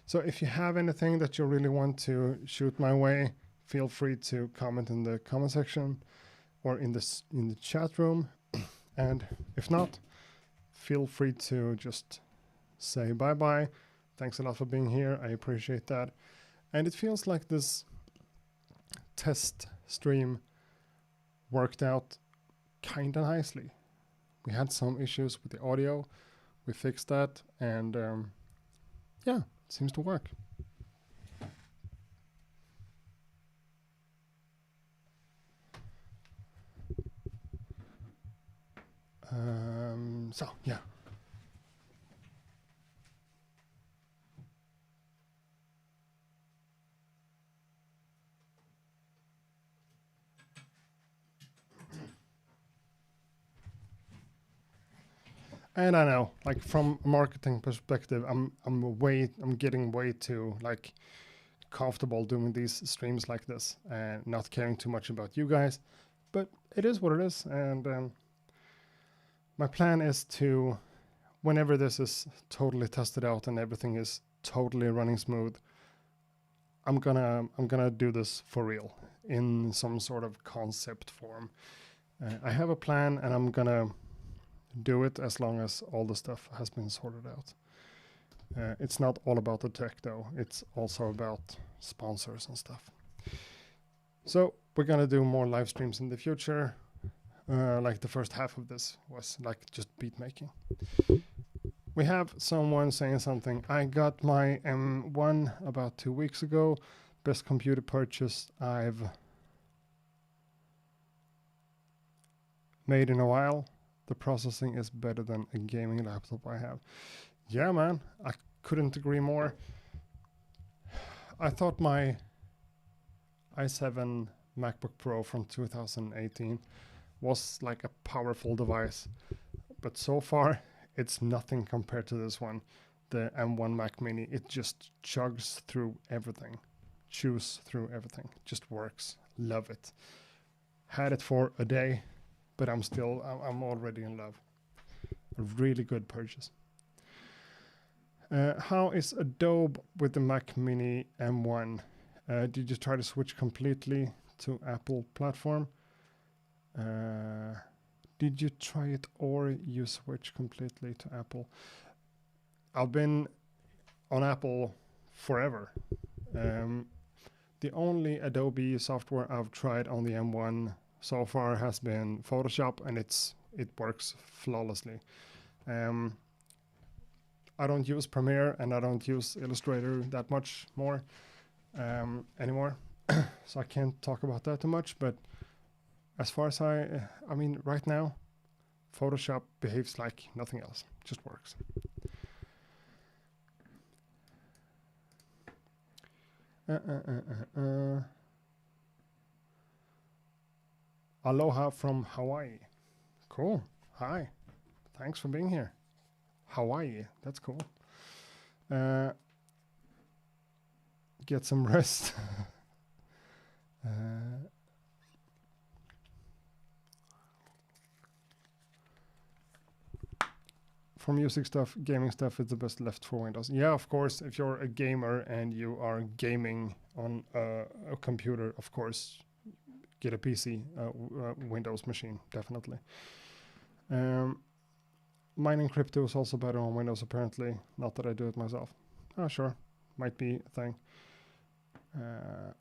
So if you have anything that you really want to shoot my way, feel free to comment in the comment section or in the chat room. And if not, feel free to just say bye-bye. Thanks a lot for being here. I appreciate that. And it feels like this test stream worked out kind of nicely. We had some issues with the audio. We fixed that, and yeah, it seems to work. So yeah. And I know, like from a marketing perspective, I'm getting way too like comfortable doing these streams like this and not caring too much about you guys. But it is what it is, and my plan is to, whenever this is totally tested out and everything is totally running smooth, I'm gonna do this for real in some sort of concept form. I have a plan, and I'm gonna do it as long as all the stuff has been sorted out. It's not all about the tech though, it's also about sponsors and stuff. So we're gonna do more live streams in the future. Like the first half of this was like just beat making. We have someone saying something. I got my M1 about 2 weeks ago. Best computer purchase I've made in a while. The processing is better than a gaming laptop I have. Yeah, man, I couldn't agree more. I thought my i7 MacBook Pro from 2018 was like a powerful device, but so far it's nothing compared to this one, the M1 Mac Mini. It just chugs through everything, chews through everything, just works. Love it. Had it for a day, but I'm already in love. A really good purchase. How is Adobe with the Mac Mini M1? Did you try to switch completely to Apple platform? Did you try it or you switch completely to Apple? I've been on Apple forever. The only Adobe software I've tried on the M1 so far has been Photoshop, and it works flawlessly. I don't use Premiere and I don't use Illustrator that much more anymore, so I can't talk about that too much. But as far as I mean, right now, Photoshop behaves like nothing else. Just works. Aloha from Hawaii. Cool. Hi. Thanks for being here. Hawaii. That's cool. Get some rest. For music stuff, gaming stuff, it's the best left for Windows. Yeah, of course, if you're a gamer and you are gaming on a computer, of course, get a PC, Windows machine, definitely. Mining crypto is also better on Windows, apparently. Not that I do it myself. Oh, sure, might be a thing.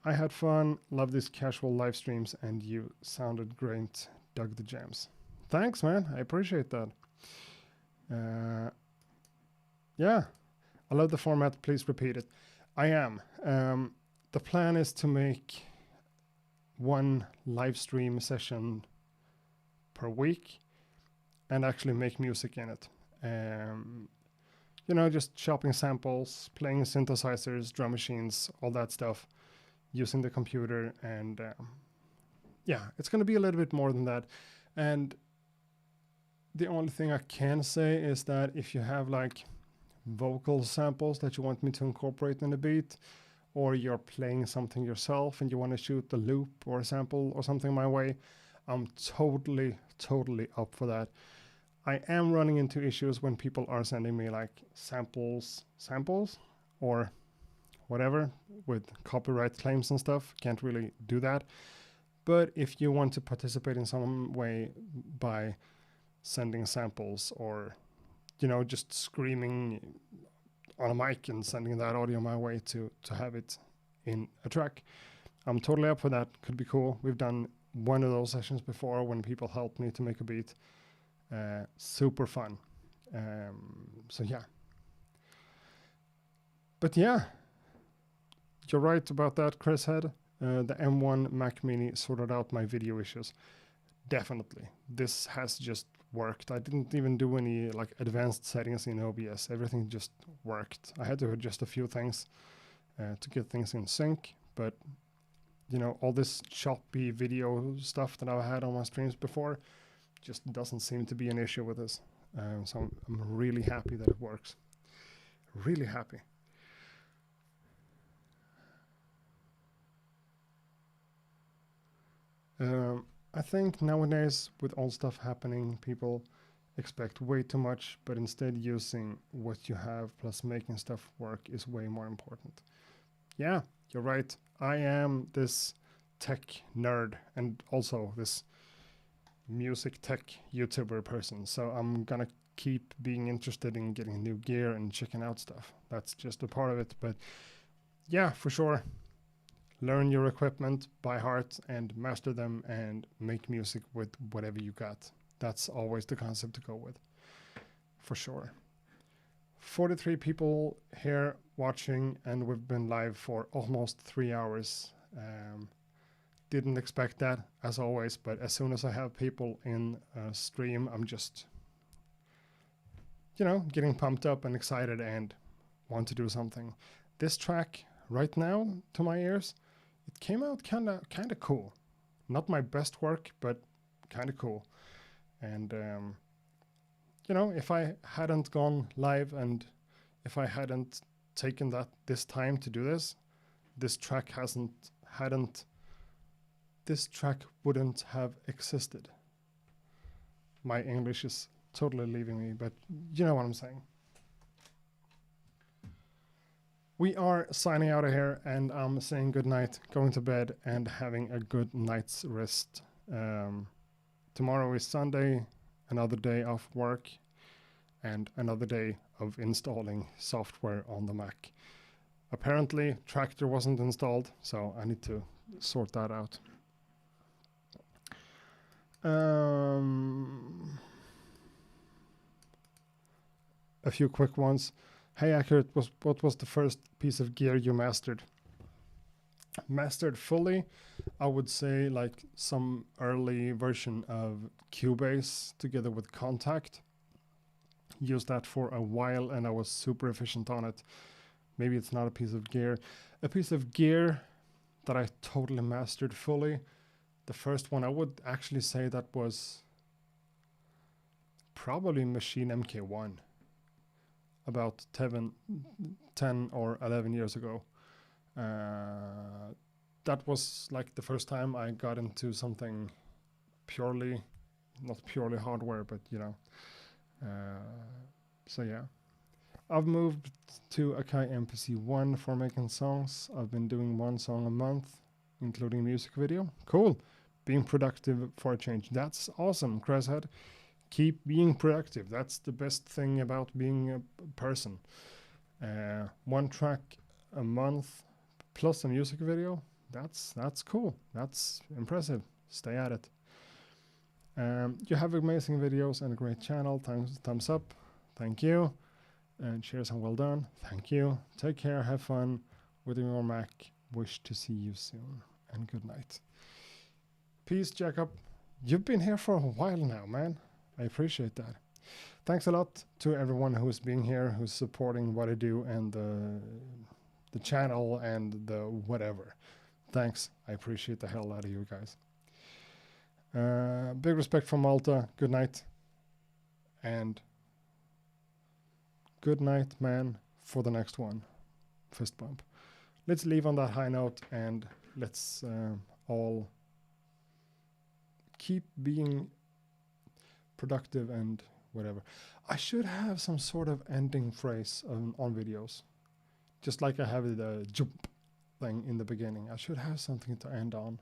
I had fun, love these casual live streams, and you sounded great. Dug the jams. Thanks, man, I appreciate that. Yeah, I love the format. Please repeat it. I am. The plan is to make one live stream session per week and actually make music in it. You know, just chopping samples, playing synthesizers, drum machines, all that stuff, using the computer. And yeah, it's going to be a little bit more than that. And the only thing I can say is that if you have like vocal samples that you want me to incorporate in the beat, or you're playing something yourself and you want to shoot the loop or a sample or something my way, I'm totally up for that. I am running into issues when people are sending me like samples or whatever with copyright claims and stuff. Can't really do that. But if you want to participate in some way by sending samples or, you know, just screaming on a mic and sending that audio my way to have it in a track, I'm totally up for that. Could be cool. We've done one of those sessions before when people helped me to make a beat. Super fun. So yeah. But yeah, you're right about that, Chris Head. The M1 Mac Mini sorted out my video issues. Definitely. This has just worked. I didn't even do any like advanced settings in OBS. Everything just worked. I had to adjust a few things to get things in sync, but you know, all this choppy video stuff that I've had on my streams before just doesn't seem to be an issue with this. So I'm really happy that it works. Really happy. I think nowadays with all stuff happening, people expect way too much, but instead using what you have plus making stuff work is way more important. Yeah, you're right. I am this tech nerd and also this music tech YouTuber person. So I'm gonna keep being interested in getting new gear and checking out stuff. That's just a part of it. But yeah, for sure. Learn your equipment by heart and master them and make music with whatever you got. That's always the concept to go with. For sure. 43 people here watching and we've been live for almost 3 hours. Didn't expect that as always, but as soon as I have people in a stream, I'm just, you know, getting pumped up and excited and want to do something. This track right now to my ears, it came out kind of cool. Not my best work, but kind of cool. And you know, if I hadn't gone live and if I hadn't taken this time to do this, this track wouldn't have existed. My English is totally leaving me, but you know what I'm saying. We are signing out of here and I'm saying good night, going to bed and having a good night's rest. Tomorrow is Sunday, another day off work and another day of installing software on the Mac. Apparently Tractor wasn't installed, so I need to sort that out. A few quick ones. Hey Accurate, what was the first piece of gear you mastered? Mastered fully, I would say like some early version of Cubase together with Contact. Used that for a while and I was super efficient on it. Maybe it's not a piece of gear. A piece of gear that I totally mastered fully. The first one I would actually say that was probably Machine MK1. About 10 or 11 years ago. That was like the first time I got into something purely, not purely hardware, but you know. So yeah. I've moved to Akai MPC 1 for making songs. I've been doing one song a month, including music video. Cool. Being productive for a change. That's awesome, Cresshead. Keep being productive. That's the best thing about being a person. One track a month plus a music video. That's cool. That's impressive. Stay at it. You have amazing videos and a great channel. Thumbs up. Thank you. And cheers and well done. Thank you. Take care. Have fun with your Mac. Wish to see you soon. And good night. Peace, Jacob. You've been here for a while now, man. I appreciate that. Thanks a lot to everyone who's being here, who's supporting what I do and the channel and the whatever. Thanks. I appreciate the hell out of you guys. Big respect from Malta. Good night. And good night, man, for the next one. Fist bump. let's leave on that high note, and let's all keep being productive and whatever. I should have some sort of ending phrase on videos, just like I have the jump thing in the beginning. I should have something to end on,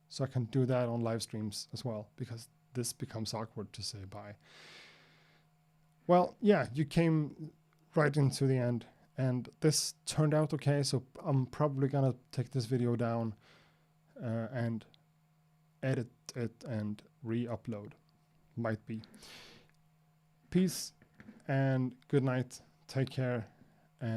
so I can do that on live streams as well, because this becomes awkward to say bye. Well, yeah, you came right into the end, and this turned out okay, so I'm probably gonna take this video down and edit it and re-upload. Might be. Peace and good night. Take care.